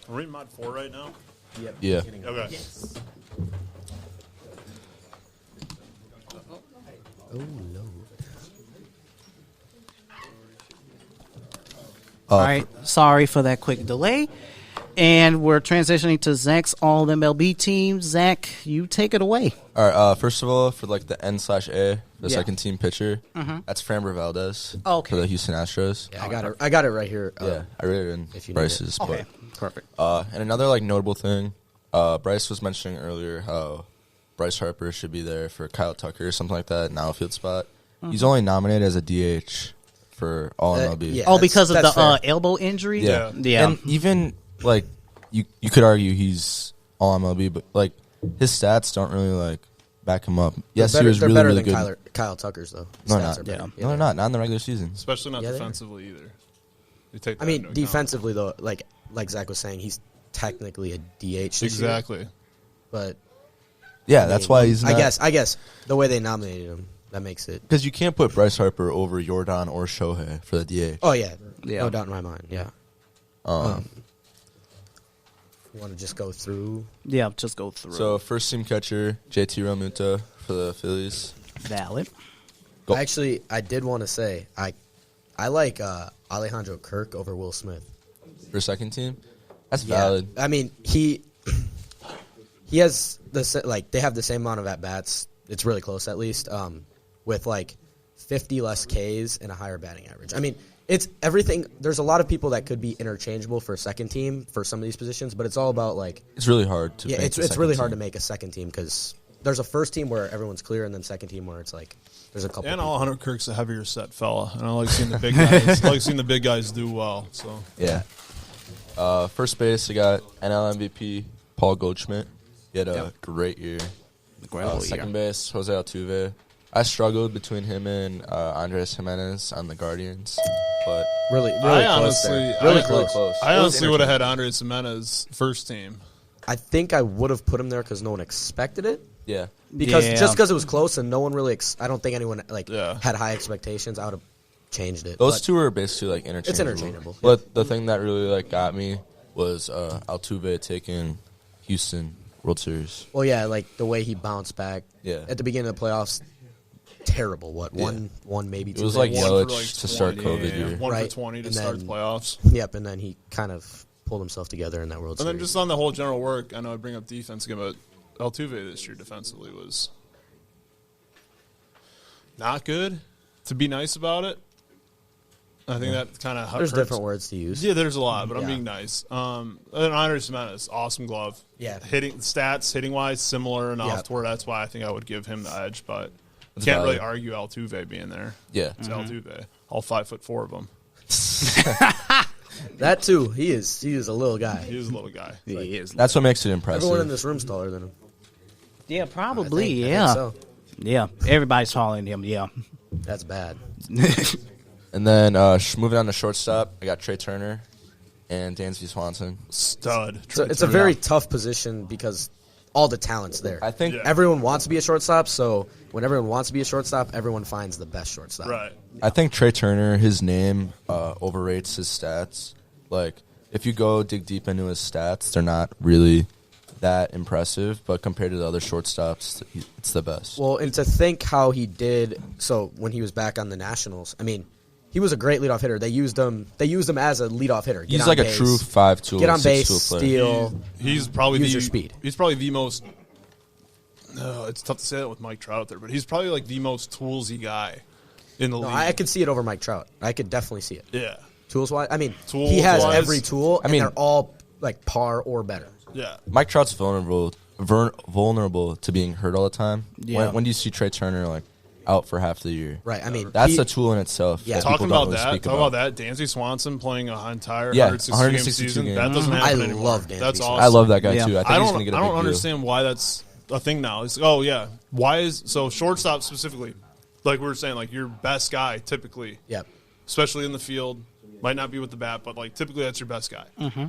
Are we in mod 4 right now? Yep. Yeah. Okay. Yes. Oh, no. All right. Sorry for that quick delay. And we're transitioning to Zach's all MLB team. Zach, you take it away. All right. First of all, for the N/A, the second team pitcher, that's Framber Valdez for the Houston Astros. Yeah, I got it right here. Yeah, I read it in Bryce's. Okay, perfect. And another notable thing, Bryce was mentioning earlier how Bryce Harper should be there for Kyle Tucker or something like that, an outfield spot. He's only nominated as a DH for All MLB. Yeah, because of the elbow injury. Yeah. Yeah. And even like you could argue he's All MLB, but like his stats don't really like back him up. Yes, he was really better really than good. Kyle Tucker's though. No, Stats not. are better. No, they're not. Not in the regular season. Especially not Yeah, they are. defensively either. You take I that mean, into account. defensively though, like Zach was saying, he's technically a DH. This year. Exactly. But Yeah, that's why he's. I guess the way they nominated him, that makes it. Because you can't put Bryce Harper over Jordan or Shohei for the DH. Oh yeah, no doubt in my mind. Yeah. You want to just go through? Yeah, just go through. So first team catcher JT Realmuto for the Phillies. Valid. Actually, I did want to say I like Alejandro Kirk over Will Smith For second team, that's valid. I mean, he has they have the same amount of at bats. It's really close, at least, with like 50 less Ks and a higher batting average. I mean, it's everything. There's a lot of people that could be interchangeable for a second team for some of these positions, but it's all about like it's really hard to. Yeah, make it's really hard to make a second team because there's a first team where everyone's clear, and then second team where it's like there's a couple. And Alejandro Kirk's a heavier set fella, and I like seeing the big guys. I like seeing the big guys do well. So yeah. First base, I got NL MVP Paul Goldschmidt. He had a great year. Second base, Jose Altuve. I struggled between him and Andres Jimenez on the Guardians, but really close. Close. I honestly would have had Andres Jimenez first team. I think I would have put him there because no one expected it. Yeah, just because it was close and no one really. I don't think anyone had high expectations. I would have changed it. Those two are basically like interchangeable. It's interchangeable. But the thing that really got me was Altuve taking Houston World Series. Well, yeah, like the way he bounced back. Yeah. At the beginning of the playoffs, terrible. One maybe two. It was like Yelich like to start COVID year. 1 for 20 to start the playoffs. Yep, and then he kind of pulled himself together in that World Series. And then just on the whole general work, I know I bring up defense again, but Altuve this year defensively was not good. To be nice about it, I think that kind of there's different words to use. Yeah, there's a lot, but I'm being nice. And Andres Jimenez, awesome glove. Yeah, hitting wise, similar enough to where that's why I think I would give him the edge. But That's can't valid. really argue Altuve being there. Yeah, it's Altuve, all 5'4" of them. That too, he is a little guy. He is a little guy. He is. That's what makes it impressive. Everyone in this room's taller than him. Yeah, probably. I think so. Yeah, everybody's taller than him. Yeah, that's bad. And then moving on to shortstop, I got Trey Turner and Dansby Swanson. Stud. It's a very tough position because all the talent's there. I think everyone wants to be a shortstop, so when everyone wants to be a shortstop, everyone finds the best shortstop. Right. I think Trey Turner, his name overrates his stats. Like, if you go dig deep into his stats, they're not really that impressive, but compared to the other shortstops, it's the best. Well, and to think how he did, so when he was back on the Nationals, I mean, he was a great leadoff hitter. They used him as a leadoff hitter. He's like a true 5-tool, get on base, 6-tool player. steal. He's probably use your speed. He's probably the most. No, it's tough to say that with Mike Trout there, but he's probably like the most toolsy guy in the league. I could see it over Mike Trout. I could definitely see it. Yeah. Tools wise, I mean, Tools he has wise, every tool, and they're all like par or better. Yeah. Mike Trout's vulnerable to being hurt all the time. Yeah. When do you see Trey Turner like out for half the year? Right. I mean, that's a tool in itself. Yeah. Talking about that, Dansby Swanson playing an entire 162 season. That doesn't happen anymore. I love Dansby That's Swanson. awesome. I love that guy too. I think he's going to get a big I don't deal. understand why that's a thing now. It's why is shortstop specifically, like we were saying, like your best guy typically. Yep. Especially in the field, might not be with the bat, but like typically that's your best guy. Mm-hmm.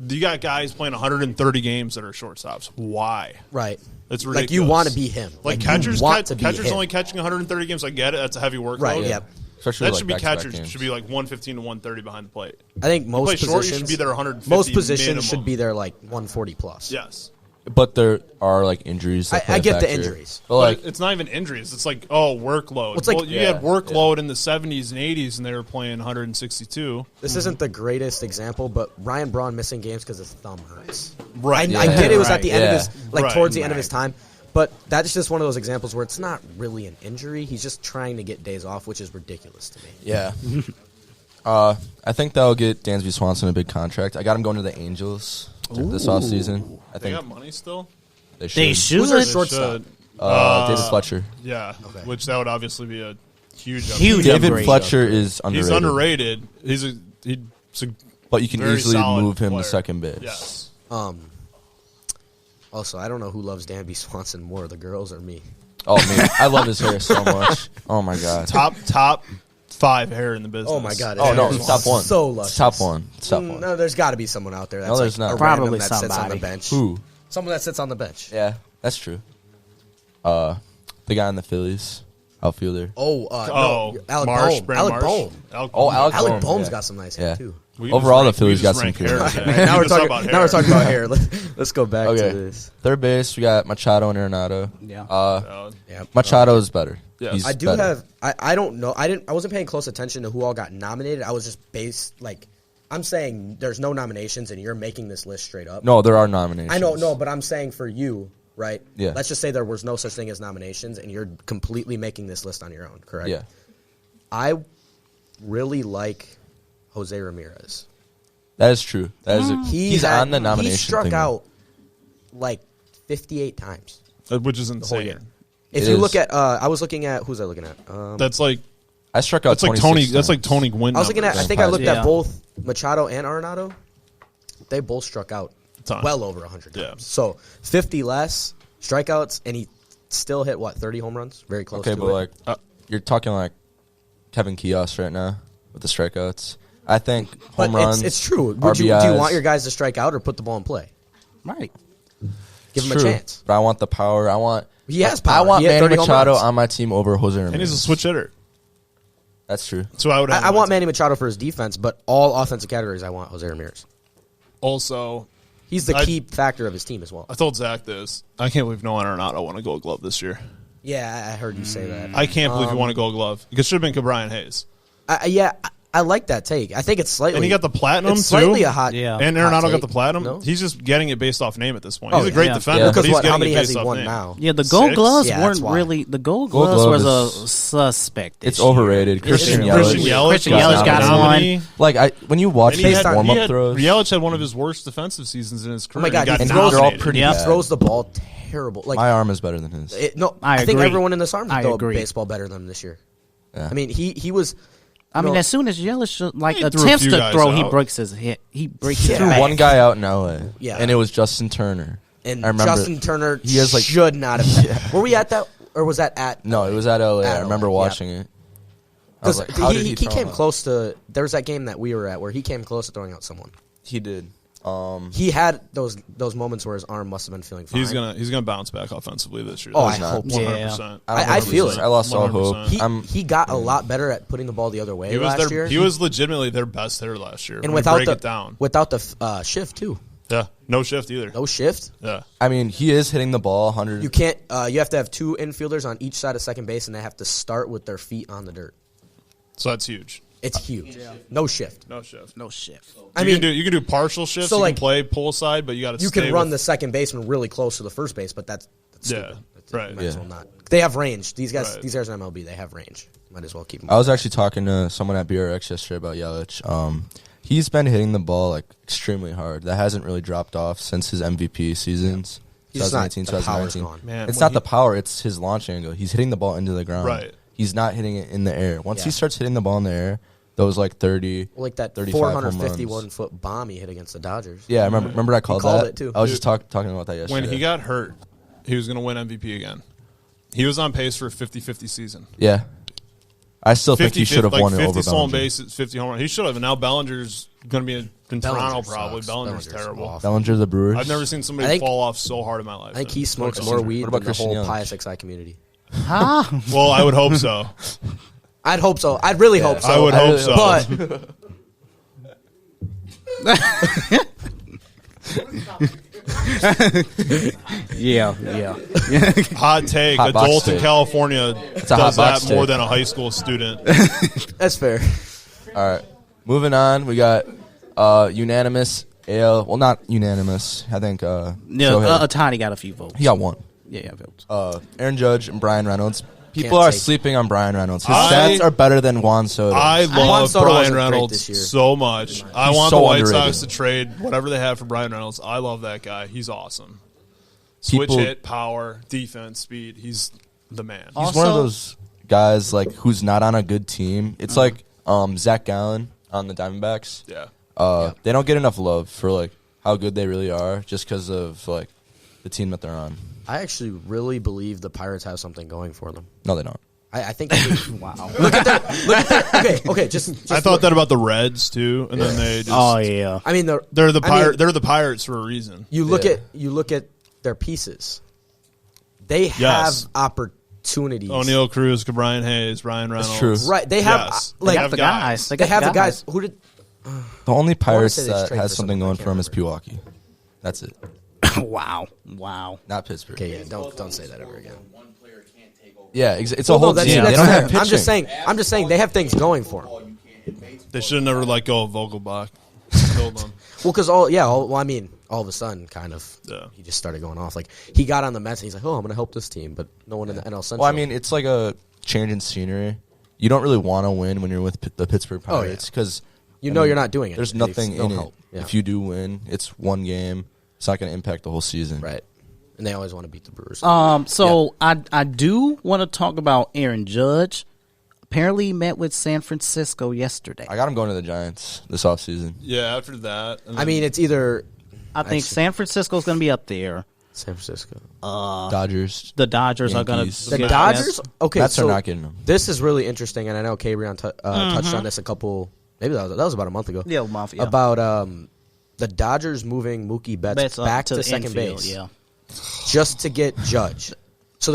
You got guys playing 130 games that are shortstops. Why? Right. It's ridiculous. Like you want to be him. Like you catchers want to be catchers him. only catching 130 games. I get it. That's a heavy workload. Right. Yeah. Especially That like should be back-to-back catchers. games. Should be like 115 to 130 behind the plate. I think You most play positions short, you should be there 150 Most positions minimum. should be there like 140 plus. Yes. But there are like injuries. That play I a get the factor. injuries. But like it's not even injuries. It's like workload. It's like- you had workload in the 70s and 80s, and they were playing 162. This isn't the greatest example, but Ryan Braun missing games because his thumb hurts. Right. I get it was at the end of Yeah. his towards the end of his time, but that's just one of those examples where it's not really an injury. He's just trying to get days off, which is ridiculous to me. Yeah. I think that'll get Dansby Swanson a big contract. I got him going to the Angels this offseason. I They think got money still. they should. They should. Who's their shortstop? David Fletcher. Yeah, which that would obviously be a huge David upgrade. Fletcher is underrated. He's underrated. He's a but you can very easily solid move him player. to second base. Yes. Also, I don't know who loves Danby Swanson more, the girls or me. Oh man, I love his hair so much. Oh my god. Top 5 hair in the business. Oh my god! Oh no, it's it's top 1. So It's luscious. top 1. It's top 1. No, there's got to be someone out there. That's No, there's like not. a Probably random that sits on the somebody. bench. Who? Someone that sits on the bench. Yeah, that's true. The guy in the Phillies, outfielder. No, Alec Marsh, Bohm. Brandon Alec Marsh. Bohm. Alec Bohm's yeah. got some nice Yeah. hair too. Overall, the Phillies got some hair. cool. Now we're talking about hair. Let's go back Okay. to this. Third base, we got Machado and Arenado. Yeah. Machado is better. Yes. He's I do better. have. I don't know. I wasn't paying close attention to who all got nominated. I was just based like. I'm saying there's no nominations, and you're making this list straight up. No, there are nominations. I know, no, but I'm saying for you, right? Yeah. Let's just say there was no such thing as nominations, and you're completely making this list on your own, correct? Yeah. I really like Jose Ramirez. That is true. That is. He's on the nomination. He struck thing. out like 58 times, Which is whole insane. year. If you look at, I was looking at who's I looking at? That's like I struck out. That's like 26 Tony. times. That's like Tony Gwynn. I was looking at. I think I looked Yeah. at both Machado and Arenado. They both struck out well over 100 times. Yeah. So 50 less strikeouts, and he still hit what 30 home runs, very close. Okay, to but it. like you're talking like Kevin Kiosk right now with the strikeouts. I think But home runs. it's true. RBIs, Do you want your guys to strike out or put the ball in play? Right. Give It's him a true, chance. But I want the power. I want. He has I power. want He hit Manny 30 home Machado runs. on my team over Jose Ramirez. And he's a switch hitter. That's true. So I would. Have I him want on Manny Machado for his defense, but all offensive categories, I want Jose Ramirez. Also, He's the key factor of his team as well. I told Zach this. I can't believe no Arenado won a Gold Glove this year. Yeah, I heard you say that. I can't believe he won a Gold Glove. It should have been CaBreon Hayes. I like that take. I think it's slightly. And he got the platinum it's too. Slightly a hot. Yeah. And hot Arenado got take. the platinum. No? He's just getting it based off name at this point. Oh, He's a great yeah. defender, Yeah. but he's Because getting how it many has based he off won name. now? Yeah, the Gold 6? Gloves Yeah, weren't that's why. really. The Gold Gold Gloves Glove was a is- suspect. It's this year. overrated. Christian It's Yelich. Christian Yelich Christian Yelich got nominee. one. Like when you watch And he his had, warm he up had, throws, Yelich had one of his worst defensive seasons in his Oh career. my god, he got he throws, they're all nominated. pretty he bad. throws the ball terrible. Like my arm is better than his. no, I I think agree. everyone in this arm I throw agree. baseball better than him this year. Yeah. I mean, he was. I mean, No. as soon as Yelich He threw a attempts few to guys throw, he out. breaks his hit. He breaks Yeah. his Threw back. one guy out in LA. Yeah. And it was Justin Turner. And I remember Justin Turner he has, like- should not have. Were we at that, or was that at? No, it was at LA. At I remember LA, watching it. I was Because like, how did he he throw came him out? close to. There was that game that we were at where he came close to throwing out someone. He did. He had those moments where his arm must have been feeling fine. He's gonna bounce back offensively this year. Oh, That's I hope so. 100%. I feel it. I lost all 100%. hope. He got a lot better at putting the ball the other way He was last their, year. he was legitimately their best hitter last year. and when you without break the it down, without the shift too. yeah, no shift either. No shift. Yeah, I mean, he is hitting the ball 100. You can't. You have to have two infielders on each side of second base, and they have to start with their feet on the dirt. so that's huge. It's huge. No shift. No shift. No shift. I mean, you can do partial shifts. so, you like, can play pull side, but you got to. you can run the second baseman really close to the first base, but that's Yeah, stupid. right. Might as Yeah. well not. They have range. These guys, Right. these guys in MLB, they have range. Might as well keep them. I was actually talking to someone at BRX yesterday about Yelich. He's been hitting the ball like extremely hard. That hasn't really dropped off since his MVP seasons. He's just not- 2018, the power's 2019. gone. Man, It's when not the power; it's his launch angle. He's hitting the ball into the ground. Right. He's not hitting it in the air. Once Yeah. he starts hitting the ball in the air, those like 30, Like that 35 home runs. 451-foot bomb he hit against the Dodgers. Yeah, I remember. Remember, I called, called that. it, too. I was just talking about that yesterday. when he got hurt, he was going to win MVP again. He was on pace for a 50-50 season. yeah, I still think he should have like won it 50 over stolen Bellinger. bases, 50 home runs. He should have. And now Bellinger's going to be in Toronto Bellinger probably. sucks. Bellinger's Bellinger's terrible. awful. Bellinger, the Brewers. I've never seen somebody I think- fall off so hard in my life. I think he smokes Like more Bellinger. weed What about than the whole Christian Yelich? Pius XI community. Huh? Well, I would hope so. I'd hope so. I'd really hope so. I would hope so. But Yeah. Hot take. Hot box Adult in take. California It's a hot does box that more take. than a high school student. that's fair. All right, moving on. We got unanimous AL. Well, not unanimous. I think. Shohei. Otani got a few votes. He got one. Yeah, votes. Aaron Judge and Brian Reynolds. People Can't are take- sleeping on Brian Reynolds. His I- stats are better than Juan Soto. I Juan love Soto Brian wasn't great Reynolds this year. so much. I He's want so the White underrated. Sox to trade whatever they have for Brian Reynolds. I love that guy. He's awesome. Switch people, hit, power, defense, speed. He's the man. He's one of those guys like who's not on a good team. It's like Zach Gallen on the Diamondbacks. Yeah. They don't get enough love for like how good they really are just because of like the team that they're on. I actually really believe the Pirates have something going for them. No, they don't. I think they do. Wow. Look at their okay, just I thought that about the Reds too, and then they just I mean they're the Pirates for a reason. You look at their pieces. They have opportunities. O'Neal Cruz, CaBreon Hayes, Ryan Reynolds. That's true. Right. They have they have the guys. They have the guys. Who did The only Pirates say they that traded has for something someone, going I for him can't is Pewaukee. That's it. Wow. Not Pittsburgh. Okay, yeah, don't say that ever again. Yeah, it's a whole team. They don't have pitching. I'm just saying they have things going for them. They should have never let go of Vogelbach. Killed them. Well, because all of a sudden, kind of, he just started going off. Like he got on the Mets and he's like, "Oh, I'm going to help this team," but no one in the NL Central. Well, I mean, it's like a change in scenery. You don't really want to win when you're with the Pittsburgh Pirates because you're not doing it. There's nothing in it. Help. Yeah. If you do win, it's one game. It's not going to impact the whole season. Right. And they always want to beat the Brewers. I do want to talk about Aaron Judge. Apparently, he met with San Francisco yesterday. I got him going to the Giants this offseason. Yeah, after that. I mean, it's either. I think San Francisco's going to be up there. San Francisco. Dodgers. The Dodgers are going Yankees. to. The Dodgers? Okay, Mets so are not getting them. this is really interesting, and I know CaBreon touched on this a couple. Maybe that was about a month ago. Yeah, a month. Yeah. About the Dodgers moving Mookie Betts back to second infield, base. Yeah. Just to get Judge. So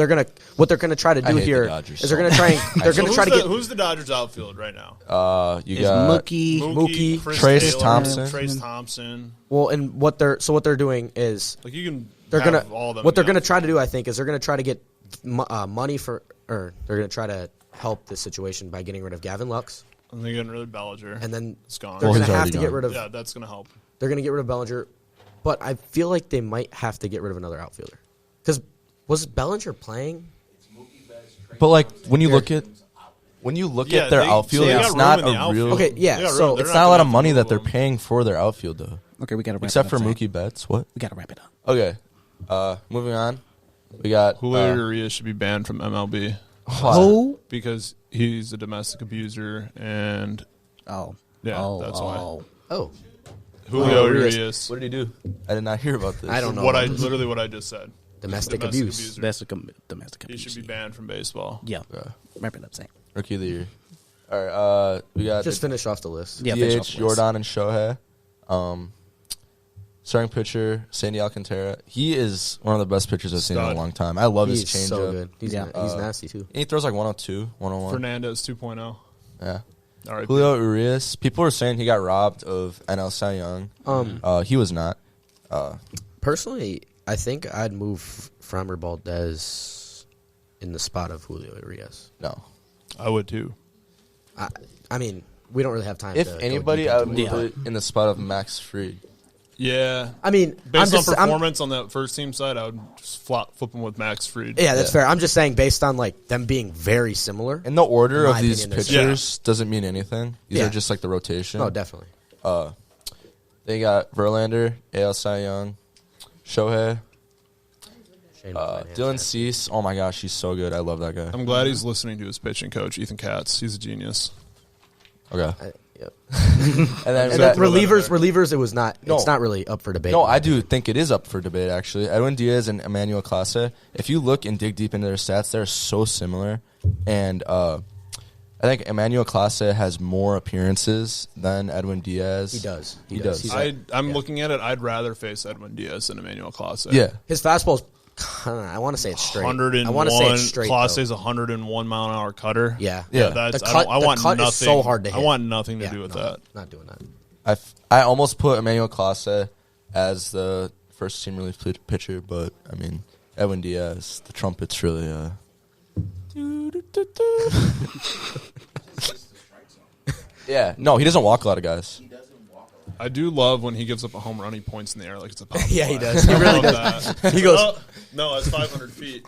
what they're gonna try to do hate here the Dodgers is they're gonna try to get who's the Dodgers outfield right now? You It's got Mookie. Chris Trace Taylor, Thompson. Trace Thompson. well, and what they're doing is Like you can. they're have gonna all of them what they're in the gonna try to do. I think is they're gonna try to get money for, or they're gonna try to help this situation by getting rid of Gavin Lux, And they're getting rid of Bellinger. and then It's gone. they're Well, gonna he's have already to get gone. rid of. Yeah, that's gonna help. They're gonna get rid of Bellinger, but I feel like they might have to get rid of another outfielder because was Bellinger playing? But like when you look at their outfield, they got it's room not in the a outfield. real. Okay, yeah, They got so room. They're It's not a lot of gonna money have that to they're move them. paying for their outfield though. Okay, we got to wrap Except it for up. Mookie Betts. What? We got to wrap it up. Okay. Moving on. We got Julio Urias should be banned from MLB Who? because he's a domestic abuser, and Oh. that's why. Oh, Julio Urias. What did he do? I did not hear about this. I don't know. What I just said. Domestic abuse. abuser. Domestic He abuse. should be banned from baseball. Yeah. Wrap it up, Sam. Rookie of the year. All right. We got Just finish off the list. Yeah, finish off DH the list. Jordan and Shohei. Starting pitcher Sandy Alcantara. He is one of the best pitchers I've seen in a Stud. long time. I love his He's changeup. so good. He's Yeah. he's nasty too. And he throws like 102, 101. Fernandez 2.0. Yeah. All right. Julio Urias. People were saying he got robbed of NL Cy Young. He was not. Personally, I think I'd move Framber Valdez in the spot of Julio Urias. No. I would too. I mean, we don't really have time. If to go anybody, deep I would into move it. it in the spot of Max Fried. Yeah. I mean, Based on performance on that first team side, I would just flip him with Max Fried. Yeah, that's fair. I'm just saying, based on like them being very similar. And the order in of my these opinion, pitchers doesn't mean anything. These Yeah. are just like the rotation. Oh, definitely. They got Verlander, AL Cy Young, Shohei, Dylan Cease. Oh my gosh, he's so good. I love that guy. I'm glad he's listening to his pitching coach, Ethan Katz. He's a genius. Okay. Yep. And then we And got, relievers, it was not. No. It's not really up for debate. no, I do think it is up for debate, actually. Edwin Diaz and Emmanuel Clase, if you look and dig deep into their stats, they're so similar. And I think Emmanuel Clase has more appearances than Edwin Diaz. He does. He does. He's I'm looking at it. I'd rather face Edwin Diaz than Emmanuel Clase. Yeah. His fastball's. I want to say it's straight. 101. I want to say it's straight. Clase's 101 mile an hour cutter. Yeah. Yeah. That's, The cut- I want the cut is nothing. so hard to I hit. want nothing to Yeah, do with no, that. Not doing that. I almost put Emmanuel Clase as the first team relief pitcher, but I mean Edwin Diaz, the trumpets really. Yeah, no, he doesn't walk a lot of guys. I do love when he gives up a home run. He points in the air like it's a pop. Yeah, he fly. does. He I really love does. that. He goes- Oh, no, it's 500 feet.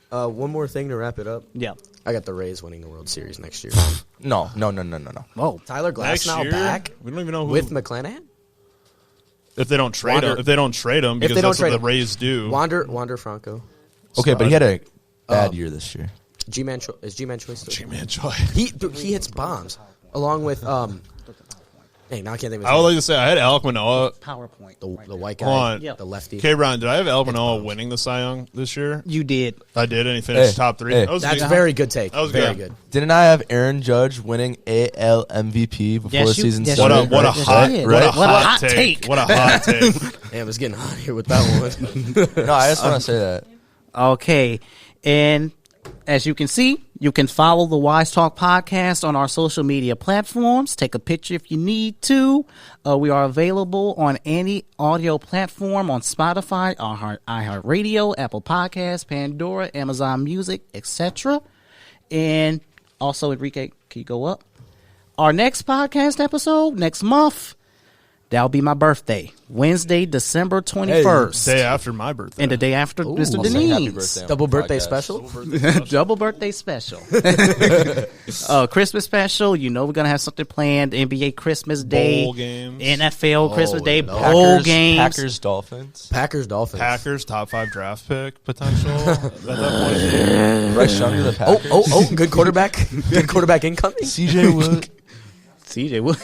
One more thing to wrap it up. Yeah. I got the Rays winning the World Series next year. No. Whoa, Tyler Glass Next now year? back. We don't even know who. With McClanahan. If they don't trade him, because that's what the Rays do. Wander Franco. Okay, but he had a bad year this year. G-Man Choi still? G-Man Choi. He hits bombs along with Hey, now I can't think of his I would name. like to say I had Alek Manoah. PowerPoint. The white guy. Hold on. The lefty. CaBreon, did I have Alek Manoah winning the Cy Young this year? You did. I did, and he finished top 3. That was That's good. very good take. That was very good. good. Didn't I have Aaron Judge winning AL MVP before the season started? What a hot take. What a hot take. Damn, it's getting hot here with that one. No, I just want to say that. Okay. And as you can see, you can follow the Wise Talk podcast on our social media platforms. Take a picture if you need to. We are available on any audio platform on Spotify, iHeartRadio, Apple Podcasts, Pandora, Amazon Music, etc. And also, Enrique, can you go up? Our next podcast episode next month, that'll be my birthday, Wednesday, December 21st. Day after my birthday. And the day after Mr. Denise. Double birthday special? Double birthday special. Christmas special. You know we're going to have something planned. NBA Christmas Day. Bowl games. NFL Christmas Day. Bowl games. Packers, Dolphins. Packers, top 5 draft pick potential. Bryce Young to the Packers. Good quarterback. Good quarterback incoming. CJ Wood. CJ Wood.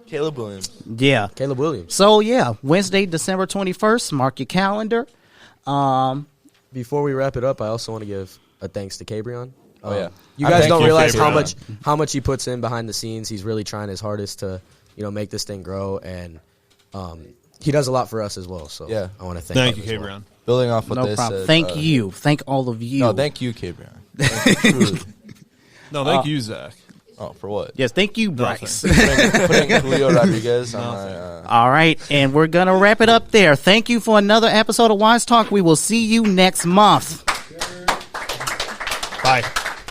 Caleb Williams. Yeah. Caleb Williams. So, yeah, Wednesday, December 21st. Mark your calendar. Before we wrap it up, I also want to give a thanks to CaBreon. Yeah. You guys don't realize CaBreon. how much he puts in behind the scenes. He's really trying his hardest to, make this thing grow, and he does a lot for us as well. So Yeah. I want to thank you, him as CaBreon. well. Building off what No they problem. said. Thank you. Thank all of you. No, thank you, CaBreon. No, thank you, Zach. Oh, for what? Yes, thank you, Bryce. Putting Julio Rodriguez on my... All right, and we're going to wrap it up there. Thank you for another episode of Wise Talk. We will see you next month. Bye.